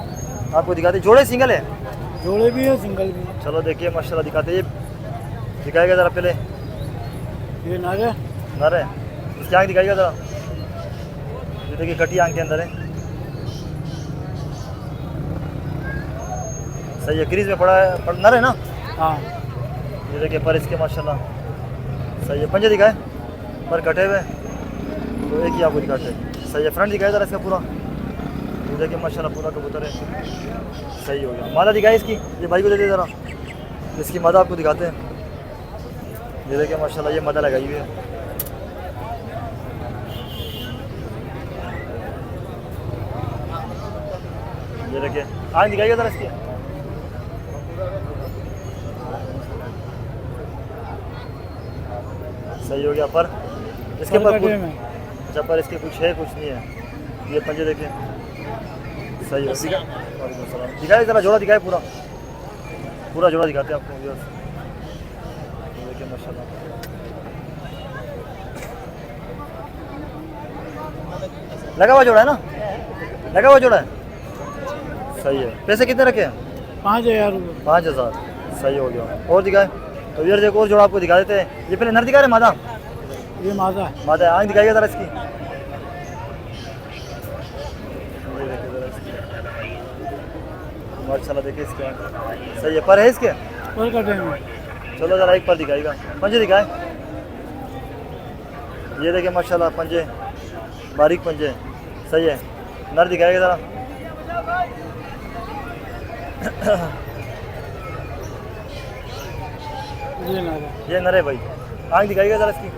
आपको दिखाते, जोड़े सिंगल है। जोड़े भी है, सिंगल भी है। चलो देखिए माशाल्लाह दिखाते, ये दिखाएगा ज़रा पहले। ये नारे नर है, इसकी आँख दिखाएगा ज़रा। ये देखिए कटी आँख के अंदर है। सही है, क्रीज में पड़ा है, नर है ना? हाँ, ये देखिए पर इसके माशाल्लाह सही है। पंजे दिखाए, पर कटे हुए तो एक ही आपको दिखाते हैं। सही है, फ्रंट दिखाए ज़रा इसका पूरा। ये देखिए माशाल्लाह पूरा कबूतर है, सही हो गया। मादा दिखाए इसकी, ये भाई को दे दे ज़रा, इसकी मादा आपको दिखाते हैं। ये देखिए माशाल्लाह ये मादा लगाई हुई है। ये देखिए आँख दिखाइएगा ज़रा इसकी। सही हो गया। पर इसके पर कुछ, अच्छा पर इसके कुछ है कुछ नहीं है। ये पंजे देखें, सही हो। दिखाए ज़रा जोड़ा, दिखाए पूरा, पूरा जोड़ा दिखाते हैं आपको। ये देखिए माशाल्लाह लगा हुआ जोड़ा है ना, लगा हुआ जोड़ा है। सही है। पैसे कितने रखे हैं? 5000 रुपये। 5000, सही हो गया। और दिखाए तो यार एक और जोड़ा आपको दिखा देते हैं। ये पहले नर दिखा रहे, मादा? ये मादा है। मादा है। आँख दिखाइएगा ज़रा इसकी। माशाल्लाह देखिए इसके आँख, सही है। पर है इसके, पर कटे में। चलो ज़रा एक पर दिखाएगा। पंजे दिखाए, ये देखिए माशाल्लाह पंजे, बारीक पंजे, सही है। नर दिखाएगा ज़रा। ये नारे, ये नर है भाई। आँख दिखाइएगा ज़रा इसकी।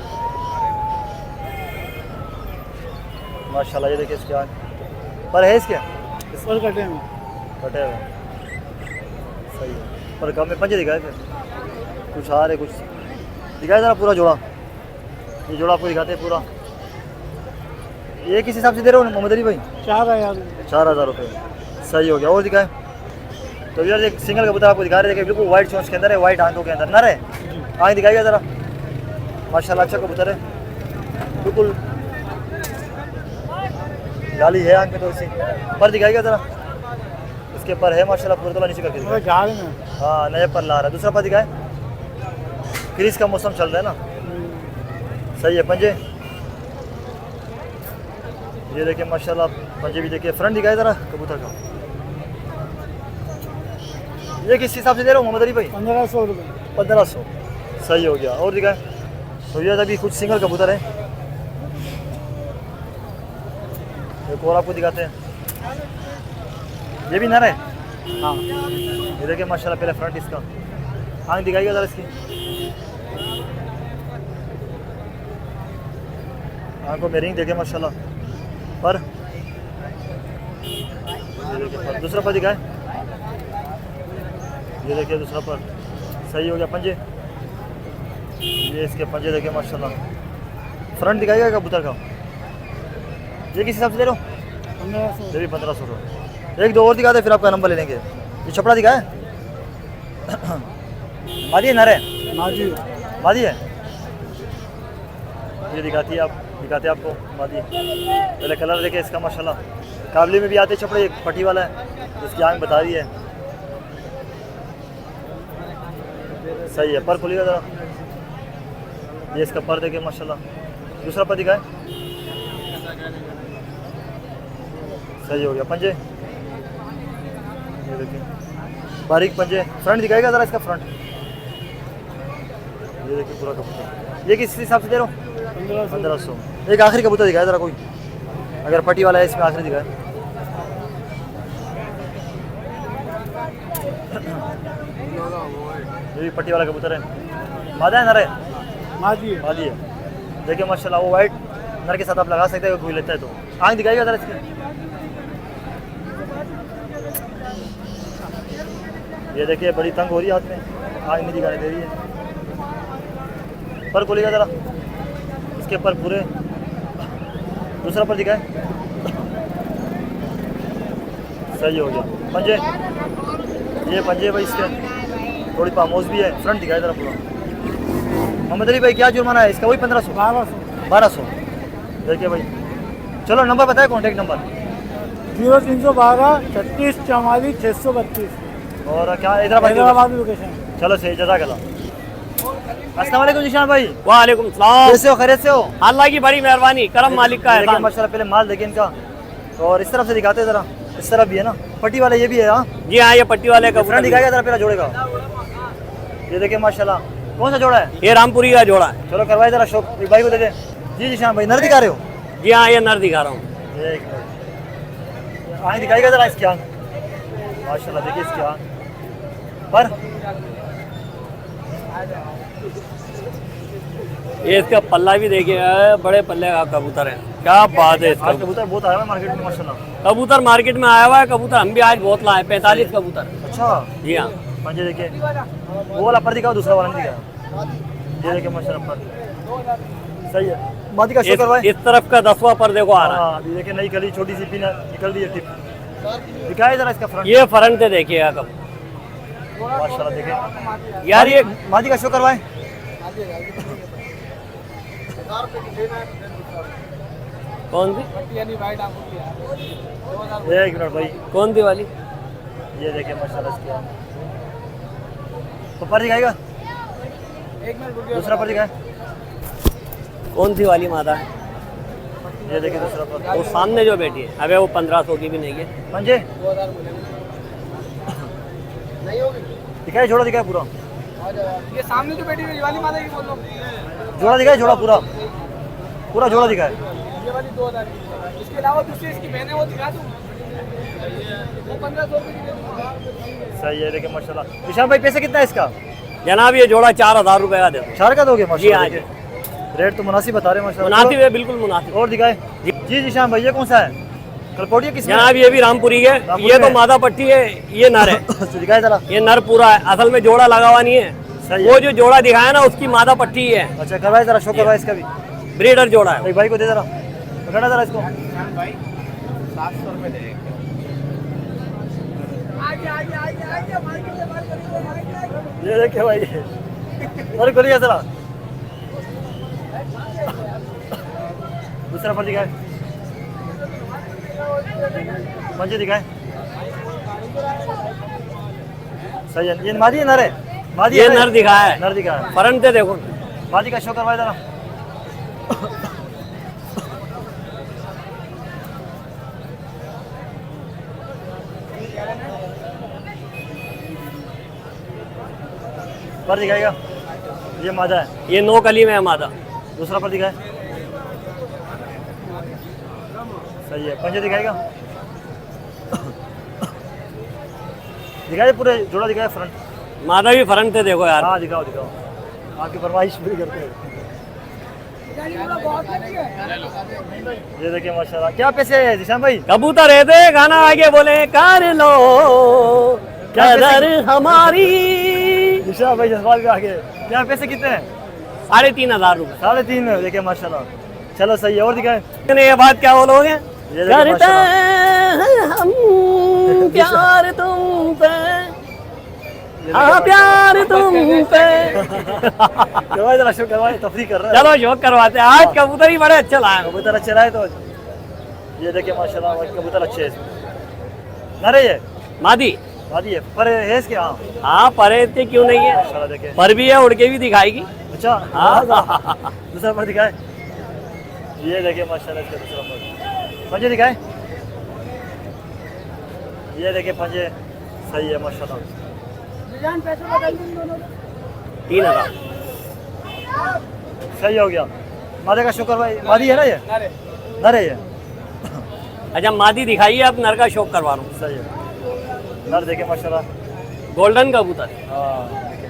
माशाल्लाह ये देखिए इसके आँख, पर है इसके, पर कटे में। कटे हुए, सही है। पर कम में पंजे दिखाए, फिर कुछ हार है कुछ दिखाए ज़रा पूरा जोड़ा। ये जोड़ा आपको दिखाते हैं पूरा। ये किस हिसाब से दे रहे हो मोहम्मद अली भाई? 4000 रुपये। 4000 रुपये, सही हो गया। और दिखाए तो यार एक सिंगल कबूतर आपको दिखा रहे थे, बिल्कुल वाइट चोंच के अंदर है, वाइट आंखों के अंदर, नर है। आँख दिखाइएगा ज़रा, माशाल्लाह अच्छा कबूतर है, बिल्कुल लाली है आंख में थोड़ी सी। पर दिखाएगा जरा, इसके पर है माशाल्लाह पूरा तोला नीचे करके दिखाए। झाड़ में हाँ नया पर ला रहा है। दूसरा पर दिखाए, क्रीज का मौसम चल रहा है ना, सही है। पंजे ये देखिए माशाल्लाह, पंजे भी देखिए। फ्रंट दिखाए जरा कबूतर का, ये किस हिसाब से दे रहा हूँ मोहम्मद अली भाई? 1500 रुपये। 1500, सही हो गया। और दिखाए तो ये अभी कुछ सिंगल कबूतर है, एक और आपको दिखाते हैं। ये भी नर है, हाँ ये देखिए माशाल्लाह। पहले फ्रंट इसका, आँख दिखाइएगा जरा इसकी, आँखों में रिंग देखे माशाल्लाह। पर ये देखिए पर, दूसरा पर दिखाए, ये देखिए दूसरा पर, सही हो गया। पंजे ये इसके पंजे देखिए माशाल्लाह। फ्रंट दिखाएगा कबूतर का, ये किस हिसाब से दे रहा हूँ? 1500। ये भी 1500 रुपये। एक दो और दिखा दे फिर आपका नंबर ले लेंगे। ये छपड़ा दिखाए, मादी है नर है? माजी मादी है, ये दिखाती है, आप दिखाते हैं आपको मादी। पहले कलर देखे इसका माशाल्लाह। काबली में भी आते छपड़े, एक पट्टी वाला है, इसकी आँख बता रही है, सही है। पर खोलिएगा जरा, ये इसका पर देखे माशाल्लाह। दूसरा पर दिखाए, सही हो गया। पंजे ये देखिए बारीक पंजे। फ्रंट दिखाएगा जरा इसका फ्रंट, ये देखिए पूरा कबूतर। ये किस हिसाब से दे रहा हूँ? 1500। एक आखिरी कबूतर दिखाया जरा कोई, अगर पट्टी वाला है इसमें आखिरी दिखाए। ये भी पट्टी वाला कबूतर है, मादा है नर है? माजी मादी है, देखिए माशाल्लाह। वो वाइट नर के साथ आप लगा सकते हैं, कोई लेता है तो। आँख दिखाइएगा जरा इसकी, ये देखिए बड़ी तंग हो रही है हाथ में, आँख नहीं दिखाई दे रही है। पर खोलिएगा जरा, इसके पर पूरे। दूसरा पर दिखाए, सही हो गया। पंजे ये पंजे भाई इसके, थोड़ी पामोज भी है। फ्रंट दिखाए जरा पूरा। मोहम्मद अली भाई क्या जुर्माना है इसका? वही 1500 1200। देखिए भाई, चलो नंबर बताए, कॉन्टेक्ट नंबर। 0312 36 44 632। और क्या हैदराबाद? हैदराबाद लोकेशन। चलो सही, जज़ाकल्लाह। अस्सलाम वालेकुम निशान भाई। वालेकुम सलाम। कैसे हो? खैरियत से हो? अल्लाह की बड़ी मेहरबानी, करम मालिक का देखिए एहसान। माशाल्लाह। पहले माल देखिए इनका, और इस तरफ से दिखाते हैं जरा। इस तरफ भी है ना पट्टी वाला, ये भी है। हाँ जी हाँ, ये पट्टी वाले का फ्रंट दिखाएगा जरा, पहला जोड़ेगा। ये देखिए माशाल्लाह। कौन सा जोड़ा है? ये रामपुरी का जोड़ा है। चलो करवाए जरा शौक, एक भाई को दे दे। जी निशान भाई, नर दिखा रहे हो? जी हाँ, ये नर दिखा रहा हूँ। एक मिनट, आँख दिखाएगा जरा इसकी आँख माशाल्लाह। देखिए इसकी आँख पर, ये इसका पल्ला भी देखिए, बड़े पल्ले का कबूतर है। क्या बात है इसका। आज कबूतर बहुत आया है मार्केट में माशाल्लाह। कबूतर मार्केट में आया हुआ है कबूतर, हम भी आज बहुत लाए, 45 कबूतर। अच्छा जी हाँ। पंजे देखिए, वो वाला पर दिखाओ, दूसरा वाला नहीं दिखाया। ये देखिए माशाल्लाह पर, सही है। मादी का शो करवाए। इस तरफ का 10वां पर देखो आ रहा है। हाँ, देखिए नई कली छोटी सी पिन निकल रही है, टिप दिखाए जरा इसका फ्रंट। ये फ्रंट से देखिएगा कब माशाल्लाह देखिए यार, ये मादी का शो करवाए। कौन सी एक मिनट भाई, कौन सी वाली? ये देखिए माशाल्लाह इसकी तो पर दिखाएगा। दूसरा पर दिखाए, कौन सी वाली मादा है? ये देखिए दूसरा पर। वो सामने जो बैठी है, अबे वो 1500 की भी नहीं है। पंजे दिखाए, जोड़ा दिखाए पूरा। ये सामने जो बैठी हुई वाली माता की बोल रहा हूँ, जोड़ा दिखाए, जोड़ा पूरा पूरा जोड़ा दिखाए। ये वाली 2000 की। इसके अलावा दूसरी इसकी बहन है, वो दिखा दूँ? वो 1500 रुपये की दे दूँगा। सही है। देखिए माशाल्लाह। निशान भाई पैसे कितना है इसका? जनाब ये जोड़ा 4000 रुपए का दे दो। 4 का दोगे माशाल्लाह। हाँ, देखिए रेट तो मुनासिब बता रहे हैं माशाल्लाह। मुनासिब है, बिल्कुल मुनासिब। और दिखाए। जी निशान भाई, ये कौन सा है? कलपोटिया किस? जनाब ये भी रामपुरी है, ये तो मादा पट्टी है, ये नर है। दिखाए जरा। ये नर पूरा है, असल में जोड़ा लगा हुआ नहीं है। सही वो है। जो जोड़ा दिखाया ना, उसकी मादा पट्टी है, अच्छा करवाए जरा, शो करवाए इसका भी। ब्रीडर जोड़ा है। एक भाई को दे जरा, पकड़ा जरा इसको। ये देखिए भाई, और खोलिए जरा। दूसरा पर दिखाए। पंजे दिखाए। सही है। ये मादी है नर है? मादी ये है नर दिखाया है, नर दिखाया है। फरंट से देखो। मादी का शो करवाए जरा। पर दिखाएगा। ये मादा है। ये 9 कली में है मादा। दूसरा पर दिखाए। सही है। पंजे दिखाएगा। दिखाए पूरे जोड़ा दिखाए फ्रंट। मादा भी फरंट से देखो यार। हाँ दिखाओ दिखाओ, आपकी फरमाइश पूरी करते हैं। ये देखिए माशाल्लाह, क्या पैसे है जिशान भाई? कबूतर है थे गाना आगे बोले कर लो कदर हमारी। जिशान भाई जज्बात के आगे क्या पैसे कितने हैं? 3,500 रुपए। 3.5 में देखिए माशाल्लाह। चलो सही है। और दिखाए। ये बात क्या बोलोगे? ये देखिए करते माशाल्लाह। हैं हम प्यार तुम पे, हाँ प्यार तुम पे। करवाए जरा शो करवाए, तफरीह कर रहा है। चलो शौक करवाते हैं। आज कबूतर ही बड़े अच्छे लाए। कबूतर अच्छे रहे तो ये देखिए माशाल्लाह कबूतर अच्छे हैं इसमें। नरे ये मादी मादी है पर है इसके। हाँ हाँ परे इतने क्यों नहीं है, माशाल्लाह देखिए। पर भी है, उड़ के भी दिखाएगी। अच्छा हाँ। दूसरा पर दिखाए। ये देखिए माशाल्लाह इसका दूसरा पर। पंजे दिखाए। ये देखिए पंजे सही है माशाल्लाह। 3,000। सही हो गया। मादे का शुक्र भाई। मादी है ना ये? नर है ये। अच्छा मादी दिखाइए, अब नर का शौक करवा रहा हूँ। सही है। नर देखे माशाल्लाह। गोल्डन कबूतर। हाँ देखिए।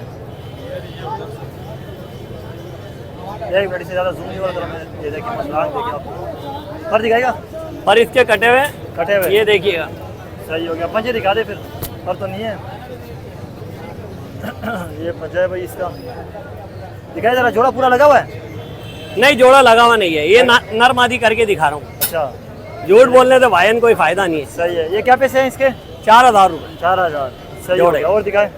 एक मिनट से ज़्यादा जूम नहीं हो रहा था। ये देखिए माशाल्लाह देखिए आप। पर दिखाएगा। पर इसके कटे हुए, कटे हुए। ये देखिएगा। सही हो गया। पंजे दिखा दे फिर। पर तो नहीं है। ये पंजा है भाई इसका। दिखाई जरा, जोड़ा पूरा लगा हुआ है? नहीं जोड़ा लगा हुआ नहीं है, ये नर मादी करके दिखा रहा हूँ। अच्छा झूठ बोलने से भाईन कोई फायदा नहीं है। सही है। ये क्या पैसे हैं इसके? 4,000 रुपए 4,000। सही हो जोड़े। गया। और दिखाए।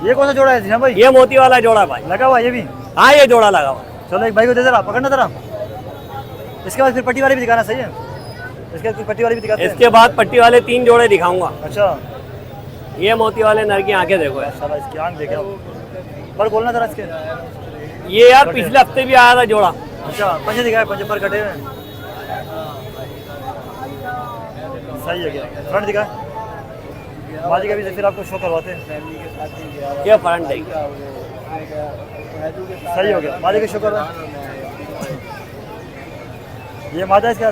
ये कौन सा जोड़ा है जिशान भाई? ये मोती वाला जोड़ा भाई। लगा हुआ है ये भी? हाँ ये जोड़ा लगा हुआ। चलो एक भाई को दे जरा, पकड़ना जरा। इसके बाद फिर पट्टी वाली भी दिखाना। सही है। इसके बाद फिर पट्टी वाली भी दिखाते हैं। इसके बाद पट्टी वाले 3 जोड़े दिखाऊंगा। अच्छा ये मोती वाले नर की आंखें देखो यार। माशाल्लाह इसकी आंख देखे आप। पर बोलना जरा इसके। ये यार पिछले हफ्ते भी आया था जोड़ा। अच्छा पंजे दिखाए, पंजे पर कटे हुए हैं। सही है। क्या फ्रंट दिखाए। मादी का भी फिर आपको शो करवाते हैं। ये फ्रंट देगी। सही हो गया। मादी का शो करवा। ये मादा इसका।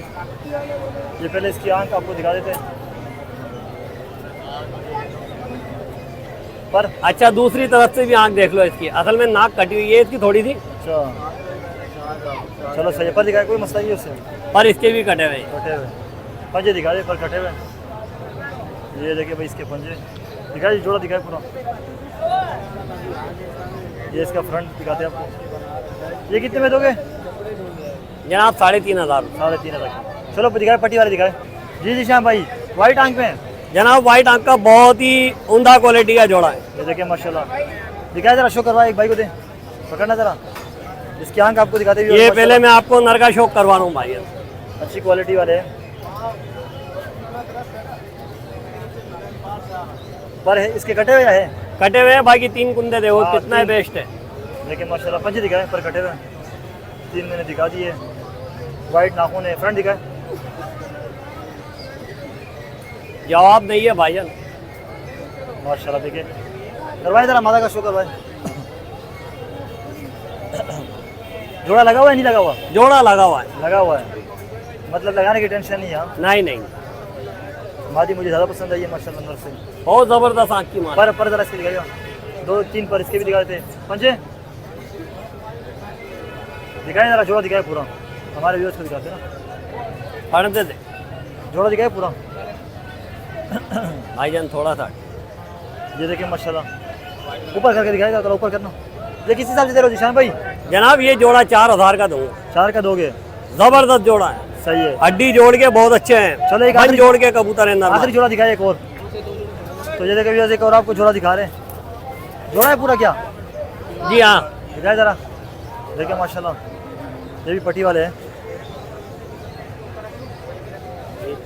ये पहले इसकी आंख आपको दिखा देते हैं। पर अच्छा दूसरी तरफ से भी आंख देख लो इसकी, असल में नाक कटी हुई है इसकी थोड़ी सी। अच्छा चलो सही है। पर दिखाए, कोई मसला नहीं है उससे। पर इसके भी कटे हुए हैं। कटे हुए पंजे दिखा दे, पर कटे हुए। ये देखिए भाई इसके पंजे दिखाए, जोड़ा दिखाए पूरा। ये इसका फ्रंट दिखाते हैं आपको। ये कितने में दोगे? जनाब 3,500। 3.5 चलो दिखाए, पट्टी वाले दिखाए। जी जी श्याम भाई। वाइट आंख में जनाब वाइट आंख का बहुत ही उम्दा क्वालिटी का जोड़ा है। ये देखिए माशाल्लाह। दिखाए जरा, शो करवाए एक भाई को दे, पकड़ना जरा। इसकी आंख आपको दिखाते हुए। ये पहले मैं आपको नर का शौक करवा रहा हूँ भाई। अच्छी क्वालिटी वाले हैं। पर है इसके कटे हुए है? कटे हुए हैं, बाकी 3 कुंदे देखो हाँ, कितना है बेस्ट है। देखिए माशाल्लाह। पंजे दिखाए, पर कटे हुए 3 मैंने दिखा दिए। वाइट नाखून है। फ्रंट दिखाए। जवाब नहीं है भाईजान। माशाल्लाह देखिए। करवाए जरा, मादा का शो करवाए। जोड़ा लगा हुआ है नहीं लगा हुआ? जोड़ा लगा हुआ है। लगा हुआ है, मतलब लगाने की टेंशन नहीं है। हाँ? नहीं नहीं, मादी मुझे ज़्यादा पसंद आई है माशाल्लाह नर से। बहुत जबरदस्त आँख की मार। पर जरा इसके दिखाएगा। 2-3 पर इसके भी दिखा देते। पंजे दिखाए जरा, जोड़ा दिखाए पूरा। हमारे व्यूअर्स को दिखाते हैं ना। पढ़ते थे जोड़ा दिखाए पूरा। भाईजान थोड़ा सा। ये देखिए माशाल्लाह। ऊपर करके दिखाएगा, थोड़ा ऊपर करना। ये किस हिसाब से दे रहे हो जिशान भाई? जनाब ये जोड़ा 4,000 का दूंगा। 4 का दोगे? जबरदस्त जोड़ा है। सही है। हड्डी जोड़ के बहुत अच्छे हैं। चलो एक बन आखिरी जोड़ के कबूतर है नर। आखिरी जोड़ा दिखाए एक और। तो ये देखिए एक और आपको जोड़ा दिखा रहे हैं। जोड़ा है पूरा क्या? जी हाँ। दिखाए जरा। देखिए माशाल्लाह, ये भी पट्टी वाले हैं।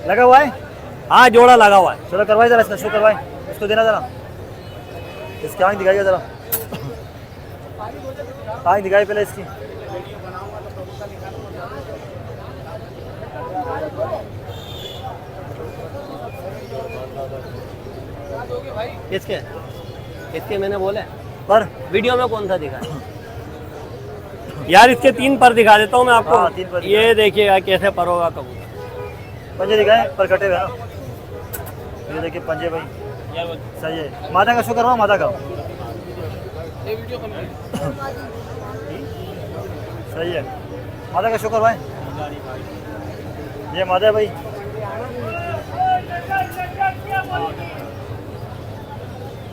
लगा हुआ है? हाँ जोड़ा लगा हुआ है। चलो करवाए जरा इसका शो करवाए, इसको देना जरा, इसकी आँख दिखाइए जरा, आँख दिखाई पहले इसकी। किसके किसके मैंने बोले पर वीडियो में कौन सा दिखा यार? इसके 3 पर दिखा देता हूँ मैं आपको। हाँ, 3 पर दिखा। ये देखिएगा कैसे पर होगा कबूतर। पंजे दिखाए पर कटे हुए हैं ना, ये देखिए पंजे भाई सही है। मादा का शो करवाओ, मादा का सही है, मादा का शो करवाए। ये मादा है भाई,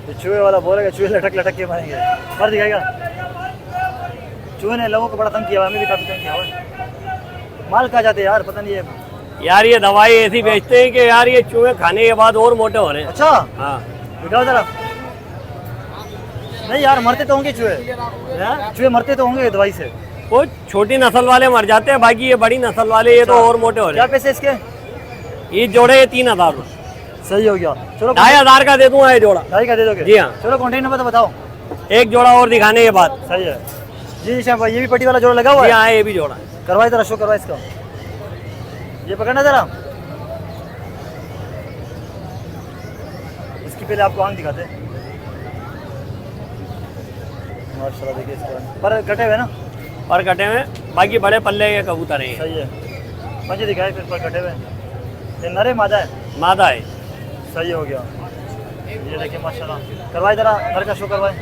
ये चूहे वाला बोलेगा चूहे लटक लटक के मारेंगे। पर दिखाएगा, चूहे ने लोगों को बड़ा तंग किया हुआ है, हमें भी काफी तंग किया हुआ है। माल कहाँ जाते हैं यार, पता नहीं है यार ये दवाई ऐसी बेचते हैं कि यार ये चूहे खाने के बाद और मोटे हो रहे हैं। अच्छा हाँ दिखाओ जरा। नहीं यार मरते तो होंगे चूहे, चूहे मरते तो होंगे दवाई से। वो छोटी नस्ल वाले मर जाते हैं, बाकी ये बड़ी नस्ल वाले ये तो और मोटे हो रहे क्या हैं। पैसे इसके? ये जोड़े 3000 सही हो गया। चलो 2500 का दे दूंगा ये जोड़ा। ढाई का दे दोगे? जी हाँ। चलो कॉन्टेक्ट नंबर तो बताओ। एक जोड़ा और दिखाने के बाद। सही है जी शाह भाई, ये भी पट्टी वाला जोड़ा लगा हुआ जी है? हाँ ये भी जोड़ा है। करवाए जरा शो करवाए इसका, ये पकड़ना जरा, इसकी पहले आपको आंख दिखाते हैं। माशाल्लाह देखिए इसका पर कटे हुए ना, पर कटे हुए, बाकी बड़े पल्ले के कबूतर हैं। सही है। पंजे दिखाए फिर पर कटे हुए। ये नरे मादा है? मादा है। सही हो गया। ये देखिए माशाल्लाह, करवाए जरा नर का शो करवाए।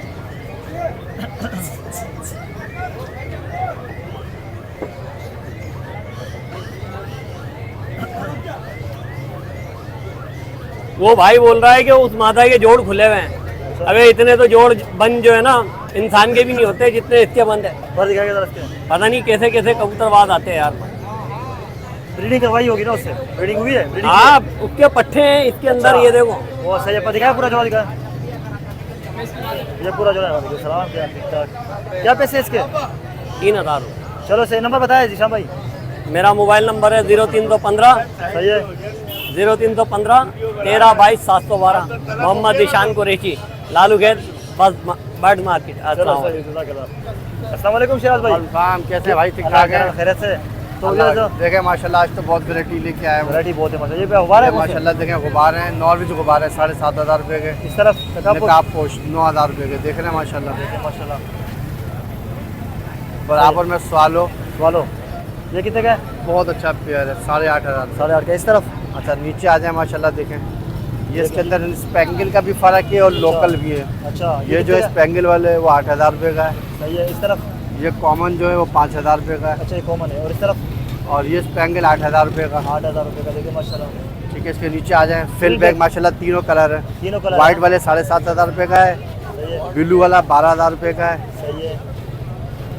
वो भाई बोल रहा है कि उस मादा के जोड़ खुले हुए हैं। अबे इतने तो जोड़ बंद जो है ना इंसान के भी नहीं होते जितने इसके बंद है। पर दिखाएगा जरा इसके, पता नहीं कैसे कैसे कबूतरबाज आते हैं यार। ब्रीडिंग करवाई होगी ना उससे? ब्रीडिंग हुई है? ब्रीडिंग हाँ उसके पट्टे हैं इसके अंदर। ये देखो वो सही है। पर दिखाया पूरा जोड़ा दिखाया, ये पूरा जोड़ा है। सलाम क्या ठीक ठाक। क्या पैसे इसके? 3000। चलो सही नंबर बताया जीशान भाई। मेरा मोबाइल नंबर है 0315 सही है 0315 13 22 712। मोहम्मद ईशान कुरैशी, लालू गेट बस बर्ड मार्केट। चलो अस्सलाम सही अस्सलाम वालेकुम शिराज भाई। काम कैसे भाई? ठीक ठाक है? खैरियत से? तो देखे माशाल्लाह आज तो बहुत वैरायटी लेके आए हैं। वैरायटी बहुत है माशाल्लाह। ये पे गुब्बारे हैं माशाल्लाह देखें गुब्बारे हैं, नॉर्वेज गुब्बारे हैं 7500 रुपये के। इस तरफ नकाब पोश 9000 रुपये के। देख रहे हैं माशाल्लाह। माशाल्लाह। बराबर में सवालो वालो ये कितने का है? बहुत अच्छा पेयर है 8500। 8.5 का। इस तरफ अच्छा नीचे आ जाए माशाल्लाह देखें, ये इसके अंदर स्पेंगल का भी फ़र्क है और लोकल भी है। अच्छा ये जो स्पेंगल वाले वो 8000 रुपये का है। सही है। इस तरफ ये कॉमन जो है वो 5000 रुपये का है। अच्छा ये कॉमन है। और इस तरफ और ये स्पेंगल 8000 रुपये का। 8000 रुपये का। देखिए माशाल्लाह। ठीक है, इसके नीचे आ जाए फिल बैग माशाल्लाह तीनों कलर है। तीनों कलर वाइट वाले 7500 रुपये का है, सही है ब्लू वाला 12000 रुपये का है, सही है।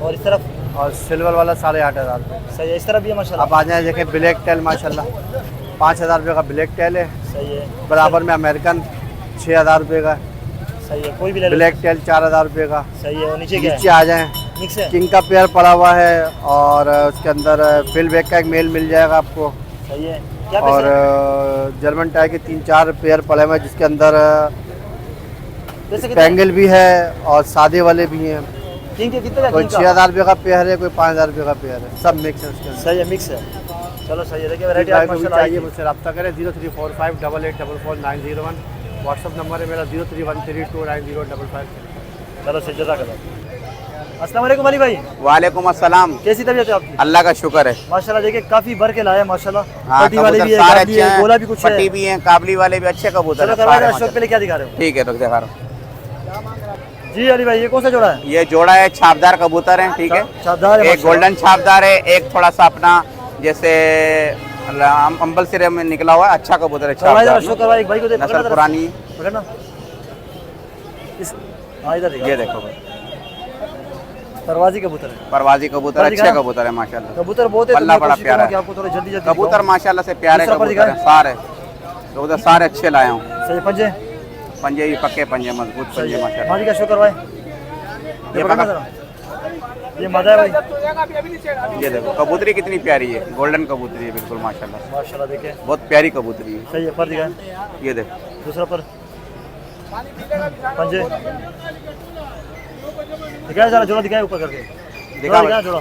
और इस तरफ और सिल्वर वाला 8500 रुपये। सही है। इस तरफ भी है माशाल्लाह। अब आ जाए देखें ब्लैक टेल माशाल्लाह 5000 रुपये का ब्लैक टेल है। सही है। बराबर में अमेरिकन 6000 रुपये का। सही है। कोई भी ले लो। ब्लैक टेल 4000 रुपये का। सही है। और नीचे क्या नीचे है? आ जाएं मिक्स है। किंग का पेयर पड़ा हुआ है और उसके अंदर फिल बैग का एक मेल मिल जाएगा आपको। सही है। क्या और पैसे हैं? जर्मन टाई के 3-4 पेयर पड़े हुए हैं जिसके अंदर पैसे कितने? स्पेंगल भी है और सादे वाले भी हैं। किंग के कितने का? कोई किंग का? 6000 रुपये का पेयर है, कोई 5000 रुपये का पेयर है, सब मिक्स है उसके अंदर। सही है। मिक्स है। चलो सही है। देखिए वैरायटी भाई को भी माशाल्लाह चाहिए आई है। मुझसे रब्ता करें 034588444901। व्हाट्सअप नंबर है मेरा 0313290555। चलो सही जज़ाकल्लाह। अस्सलाम वालेकुम अली भाई। वालेकुम अस्सलाम। कैसी तबीयत है आपकी? अल्लाह का शुक्र है। माशाल्लाह देखिए काफी भर के लाया माशाल्लाह। हाँ, पट्टी वाले कबूतर भी है, सारे गाबली अच्छे है, हैं, गोला भी कुछ पट्टी है। भी हैं, काबली वाले भी अच्छे कबूतर चलो हैं, करवाए सारे जरा शौक माशाल्लाह। पहले क्या दिखा रहे हो? ठीक है, रुक दिखा रहा हूँ। जी अली भाई ये कौन सा जोड़ा है? ये जोड़ा है, छापदार कबूतर है। ठीक है, छापदार है एक माशाल्लाह। गोल्डन छापदार है, एक थोड़ा सा अपना जैसे अंबल सिरे में निकला हुआ है, अच्छा कबूतर है करवाए जरा छापदार शो में। करवाए एक भाई को दे। नस्ल पकड़ना जरा। पुरानी। पकड़ना इस। हाँ इधर ये देखो भाई, परवाजी कबूतर है। परवाजी कबूतर पर अच्छे दिखा। कबूतर है माशाल्लाह। कबूतर बहुत है। पल्ला तो मैं बड़ा कोशिश प्यारा करूंगा कि है। आपको थोड़ा जल्दी जल्दी कबूतर दिखाऊं। माशाल्लाह से प्यारे दूसरा पर कबूतर हैं, सारे कबूतर सारे अच्छे लाया हूँ। सही पंजे। पंजे भी पक्के पंजे, मजबूत पंजे माशाल्लाह। माजी का शो करवाए। ये पकड़ना पकड़। जरा। ये मादा है भाई, ये देखो कबूतरी कितनी प्यारी है, गोल्डन कबूतरी है बिल्कुल माशाल्लाह, माशाल्लाह देखिए बहुत प्यारी कबूतरी है। सही है। पर दिखाएं ये देखो दूसरा पर पंजे दिखाए जरा, जोड़ा दिखाए ऊपर करके, दिखा दिखाए जोड़ा,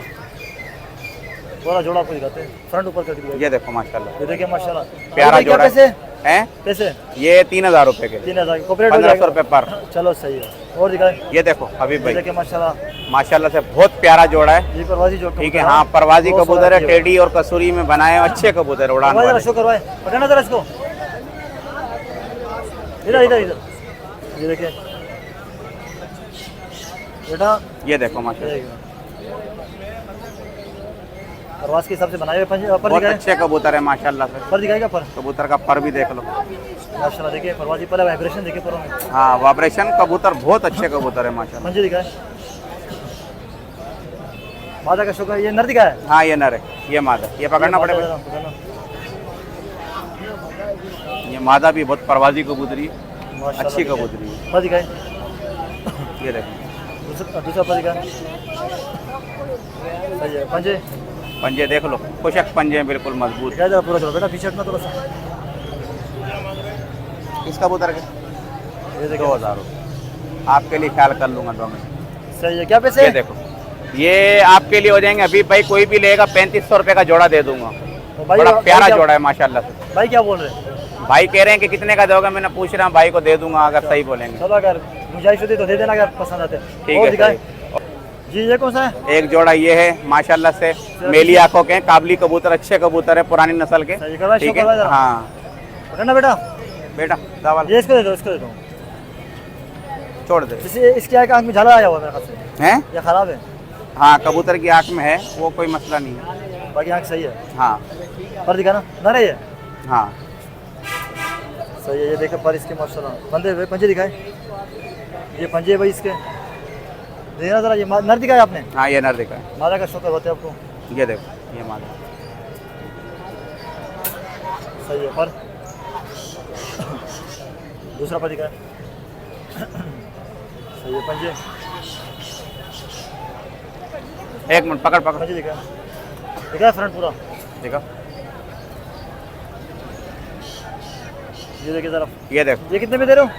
पूरा जोड़ा आपको दिखाते हैं, फ्रंट ऊपर करके दिखाइए। ये देखो माशाल्लाह ये देखिए माशाल्लाह, प्यारा अभी क्या जोड़ा पैसे है। पैसे ये 3000 रुपए के, 3000 कॉपरेट हो 1500 जाएगा। रुपए पर। चलो सही है। और दिखाए, ये देखो हबीब ये भाई देखिए माशाल्लाह, माशाल्लाह से बहुत प्यारा जोड़ा है। ये परवाजी जो ठीक है, हाँ परवाजी कबूतर है, टेडी और कसूरी में बनाए हुए अच्छे कबूतर है, उड़ान जरा वाले। शो करवाए, पकड़ना जरा इसको, इधर इधर इधर, ये देखिए बेटा, ये देखो माशाल्लाह परवाज के हिसाब से बनाए हुए पर बहुत दिखाए, अच्छे कबूतर है माशाल्लाह से। पर दिखाएगा पर कबूतर का पर भी देख लो, माशाल्लाह देखिए परवाजी पर वाइब्रेशन देखिए परों में। हाँ वाइब्रेशन कबूतर बहुत अच्छे कबूतर है माशाल्लाह। मंजे दिखाए, मादा का शुक्र, ये नर दिखाए, हाँ ये नर है, ये मादा, ये पकड़ना पड़ेगा। पकड़ना, ये मादा भी बहुत परवाजी कबूतरी है, माशाल्लाह अच्छी देखिए। कबूतरी है। पर दिखाए, ये देखो दूसरा पर दिखाए, सही है। पंजे पंजे देख लो, कुशक पंजे हैं बिल्कुल मजबूत। दिखाए जरा पूरा, चलो बेटा पीछे हटना थोड़ा सा, इस कबूतर के ये देखिए 2000 रुपये आपके लिए ख्याल कर लूंगा 2 मिनट। सही है। क्या पैसे, ये देखो ये आपके लिए हो जाएंगे, अभी भाई कोई भी लेगा 3500 रुपये का जोड़ा दे दूंगा। तो भाई बड़ा प्यारा क्या- जोड़ा है माशाल्लाह से। भाई क्या बोल रहे हैं, भाई कह रहे हैं कि कितने का दोगे, मैंने पूछ रहा हूँ भाई को, दे दूंगा अगर सही बोलेंगे। चलो अगर गुंजाइश होती तो दे देना अगर पसंद आते। ठीक और है दिखाए सही। जी, ये कौन सा है, एक जोड़ा ये है माशाल्लाह से, मेली आंखों के काबली कबूतर, अच्छे कबूतर है, पुरानी नस्ल के। सही करवा, शो ठीक करवा है जरा। हाँ पकड़ना बेटा, बेटा दावल ये इसको दे दो, इसको दे दो। छोड़ दे जैसे इसकी आंख में झाला आया हुआ है मेरे ख्याल से, हैं। ये खराब है, हाँ कबूतर की आंख में है, वो कोई मसला नहीं है। बाकी आंख सही है। हाँ पर दिखाना ना रही है, हाँ सही है। ये देखे पर इसके माशाल्लाह, पंजे पंजे दिखाए, ये पंजे भाई इसके देखना जरा, ये नर दिखाए आपने, हाँ ये नर दिखा है, मादा का शुक्र होते आपको, ये देखो ये मादा। सही है। पर दूसरा पर दिखाए, सही है। पंजे एक मिनट पकड़ पकड़ पंजे दिखाए, दिखाए फ्रंट पूरा, देखो ये देखिए जरा, ये देखो ये कितने में दे रहे हो,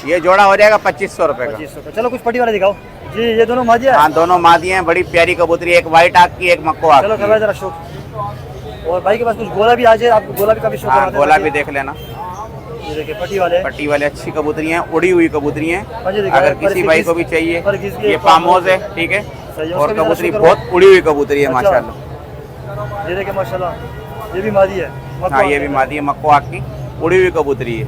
ये जोड़ा हो जाएगा 2500 रुपये का। 2500 का। चलो कुछ पट्टी वाले दिखाओ जी, ये दोनों माजिया है। हाँ दोनों मादी हैं, बड़ी प्यारी कबूतरी, एक वाइट आँख की एक मक्को आँख चलो की। करवाए जरा शौक। और भाई के पास कुछ गोला भी आ जाए, आपको गोला भी काफी शौक हाँ गोला भी देख लेना, ये देखिए पट्टी वाले, पट्टी वाले अच्छी कबूतरी हैं, उड़ी हुई कबूतरी हैं। पंजे दिखाए, अगर पर किसी इसके भाई किस- को भी चाहिए, पर किसके ये फार्मोज है, ठीक है। सही है, और उसका भी कबूतरी जरा बहुत उड़ी हुई कबूतरी है अच्छा। माशाल्लाह। ये देखिए माशाल्लाह, ये भी मादी है, हाँ ये भी मादी है, मक्को आँख की उड़ी हुई कबूतरी है,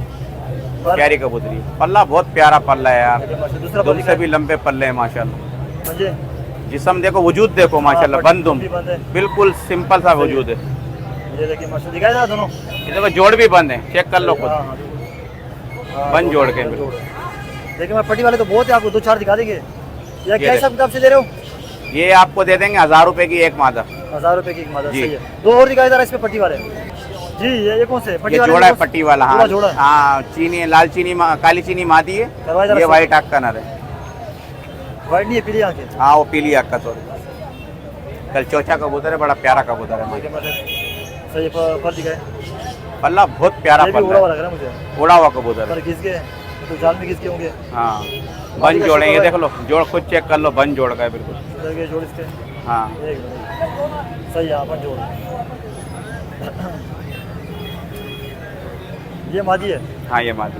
पर- प्यारी कबूतरी है। पल्ला बहुत प्यारा पल्ला है यार, दूसरा दुम से भी लंबे पल्ले हैं माशाल्लाह। पंजे, जिस्म देखो, वजूद देखो माशाल्लाह, हाँ, बंद दुम, भी बंद है। बिल्कुल सिंपल सा वजूद है। ये देखिए माशाल्लाह, दिखाए जरा दोनों, ये देखो जोड़ भी बंद है, चेक कर लो खुद, हाँ, हाँ, बंद जोड़ के। जोड़। देखिए मैं पट्टी वाले तो बहुत है, आपको 2-4 दिखा देंगे। ये क्या देख। हिसाब किताब से दे रहे हो, ये आपको दे देंगे 1000 रुपए की एक मादा। 1000 रुपए की एक मादा, जी। सही है। दो और दिखाए जरा इसमें पट्टी वाले जी, ये कौन से पट्टी ये वाले, जोड़ा है कौन से? पट्टी वाला, जोड़ा हाँ जोड़ा है। हाँ चीनी, लाल चीनी, काली चीनी मादी करवाए है, जरा ये शो। वाइट आँख का नर है। वाइट नहीं है, पीली आंखें। हाँ वो पीली आँख का, सॉरी कल चौथा कबूतर है, बड़ा प्यारा कबूतर है। देखिए मतलब सही है, पर दिखाए, पल्ला बहुत प्यारा ये भी उड़ा पल्ला हुआ है, लग रहा है मुझे, उड़ा हुआ कबूतर पर है। घिस के तो जाल में घिस के होंगे। हाँ बन जोड़े, ये देख लो, जोड़ खुद चेक कर लो, बन जोड़ का है बिल्कुल। देखिए जोड़ इसके, हाँ एक मिनट, सही है, अपन जोड़, ये मादी है, हाँ ये मादी,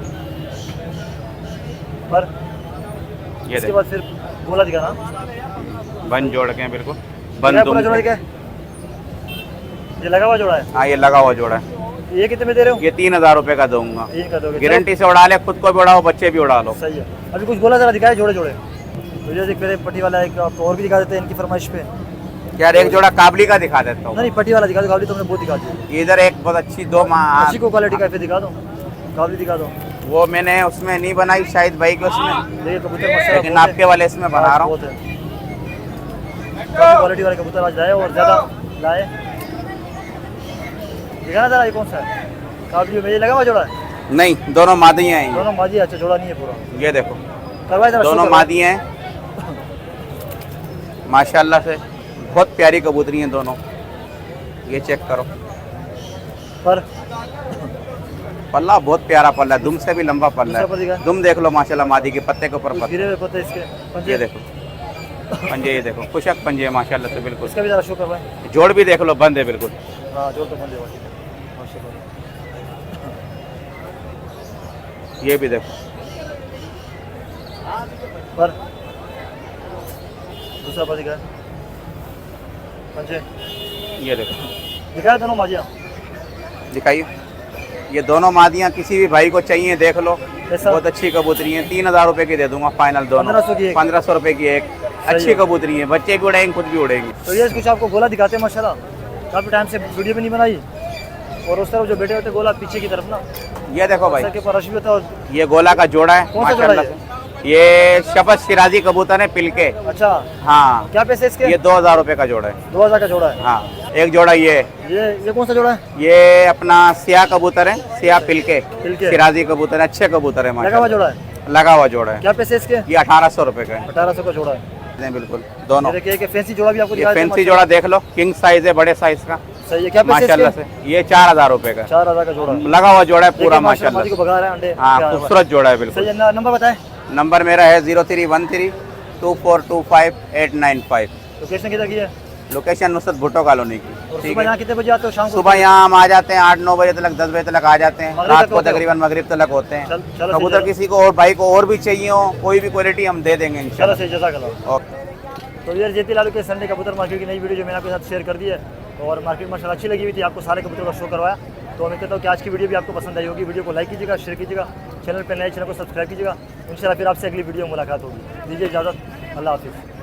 पर ये इसके देख बाद फिर गोला दिखाना, बन जोड़ के हैं बिल्कुल, क्या बन पूरा जोड़ा दुम। क्या है? ये लगा हुआ जोड़ा है, हाँ ये लगा हुआ जोड़ा है, ये कितने में दे रहे हो, ये 3000 रुपए का दूंगा, तीन कर दोगे, गारंटी से उड़ा ले, खुद को भी उड़ाओ, बच्चे भी उड़ा लो। चलो, सही है। अभी कुछ गोला जरा दिखाए, जोड़े जोड़े, तो ये देख मेरे पट्टी वाला एक आपको और भी दिखा देते हैं इनकी फरमाइश पे। यार एक जोड़ा काबली का दिखा देता हूँ, नहीं पट्टी वाला दिखा दो, काबली तुमने बहुत दिखा दी, इधर एक बहुत अच्छी दो अच्छी को क्वालिटी का फिर दिखा दो, काबली दिखा दो। वो मैंने उसमें नहीं बनाई शायद भाई के उसमें, देखिए कबूतर माशाल्लाह लेकिन बहुत है। आपके वाले इसमें बना रहा हूँ। बहुत है, काफी क्वालिटी वाले कबूतर आज लाए और ज़्यादा लाए। दिखाना जरा, ये कौन सा है, काबली में ये लगा हुआ जोड़ा है, नहीं दोनों मादियाँ हैं दोनों मादी, अच्छा जोड़ा नहीं है पूरा, ये देखो करवाए जरा, दोनों शो करवाए। मादियाँ हैं, माशाल्लाह से बहुत प्यारी कबूतरी हैं दोनों। ये चेक करो, पर पल्ला बहुत प्यारा पल्ला है, दुम से भी लंबा पल्ला दूसरा पर दिखा। है। दुम देख लो माशाल्लाह, मादी के पत्ते के ऊपर कुछ पत्ते। गिरे हुए पत्ते इसके पंजे। ये देखो पंजे, ये देखो खुशक पंजे हैं माशाल्लाह से बिल्कुल। इसका भी ज़रा शो करवाएं। जोड़ भी देख लो, बंद है बिल्कुल। हाँ जोड़ तो बंद है माशाल्लाह। ये भी देखो, पर दूसरा पर दिखा पंजे। ये देखो दिखाया दोनों माजिया दिखाइए। ये दोनों मादियाँ किसी भी भाई को चाहिए देख लो, ऐसा? बहुत अच्छी कबूतरी हैं। 3000 रुपये की दे दूंगा फाइनल दोनों। 1500 की एक। 1500 रुपये की एक। अच्छी है। कबूतरी है, बच्चे भी उड़ेंगे खुद भी उड़ेंगे। तो ये कुछ आपको गोला दिखाते हैं माशाल्लाह, काफ़ी टाइम से वीडियो भी नहीं बनाई। और उस तरफ जो बैठे होते गोला पीछे की तरफ ना, ये देखो भाई, सर के ऊपर रश भी होता है। और ये गोला का जोड़ा है कौन सा जोड़ा माशाल्लाह से। ये शबज शिराजी कबूतर है पिलके। अच्छा हाँ, क्या पैसे इसके? ये 2000 रुपये का जोड़ा है। 2000 का जोड़ा है। हाँ, एक जोड़ा ये कौन सा जोड़ा है? ये अपना सिया कबूतर है, सिया पिलके पिलके। शिराजी कबूतर है, अच्छे कबूतर है लगा हुआ माशाल्लाह। जोड़ा है। लगा हुआ जोड़ा है। क्या पैसे इसके? ये 1800 रुपये का है। 1800 का जोड़ा है। बिल्कुल दोनों। ये देखिए फैंसी जोड़ा भी आपको ये दिखाया था फैंसी जोड़ा देख लो, किंग साइज है, बड़े साइज का सही है। क्या पैसे माशाल्लाह इसके? से। ये 4000 रुपये का 4000 का जोड़ा है। लगा हुआ जोड़ा है पूरा देखिए माशाल्लाह मादी को भगा रहा है अंडे। हाँ, क्या है? खूबसूरत जोड़ा है बिल्कुल। सही है। नंबर बताएं। नंबर मेरा है 03132425 लोकेशन किधर की है? लोकेशन नुसरत भुट्टो कॉलोनी की। और ठीक सुबह है, यहाँ कितने बजे आते हो? शाम को सुबह यहाँ हम आ जाते हैं 8-9 बजे तक, 10 बजे तक आ जाते हैं। मगरिब रात तक को होते हो? तकरीबन मगरिब तक होते हैं। चलो कबूतर सही है। किसी को और भाई को और भी चाहिए हो, कोई भी क्वालिटी हम दे देंगे चलो इंशाल्लाह। सही, जज़ाकल्लाह। ओके। तो यार जेती लालू के संडे कबूतर मार्केट की नई वीडियो जो मैंने आपके साथ शेयर कर दी है, और मार्केट माशाल्लाह अच्छी लगी हुई थी, आपको सारे कबूतर का शो करवाया। तो उम्मीद करता हूँ कि आज की वीडियो भी आपको पसंद आई होगी। वीडियो को लाइक कीजिएगा, शेयर कीजिएगा, चैनल पर नए चैनल को सब्सक्राइब कीजिएगा। इंशाल्लाह फिर आपसे अगली वीडियो में मुलाकात होगी। दीजिए इजाज़त, अल्लाह हाफिज़।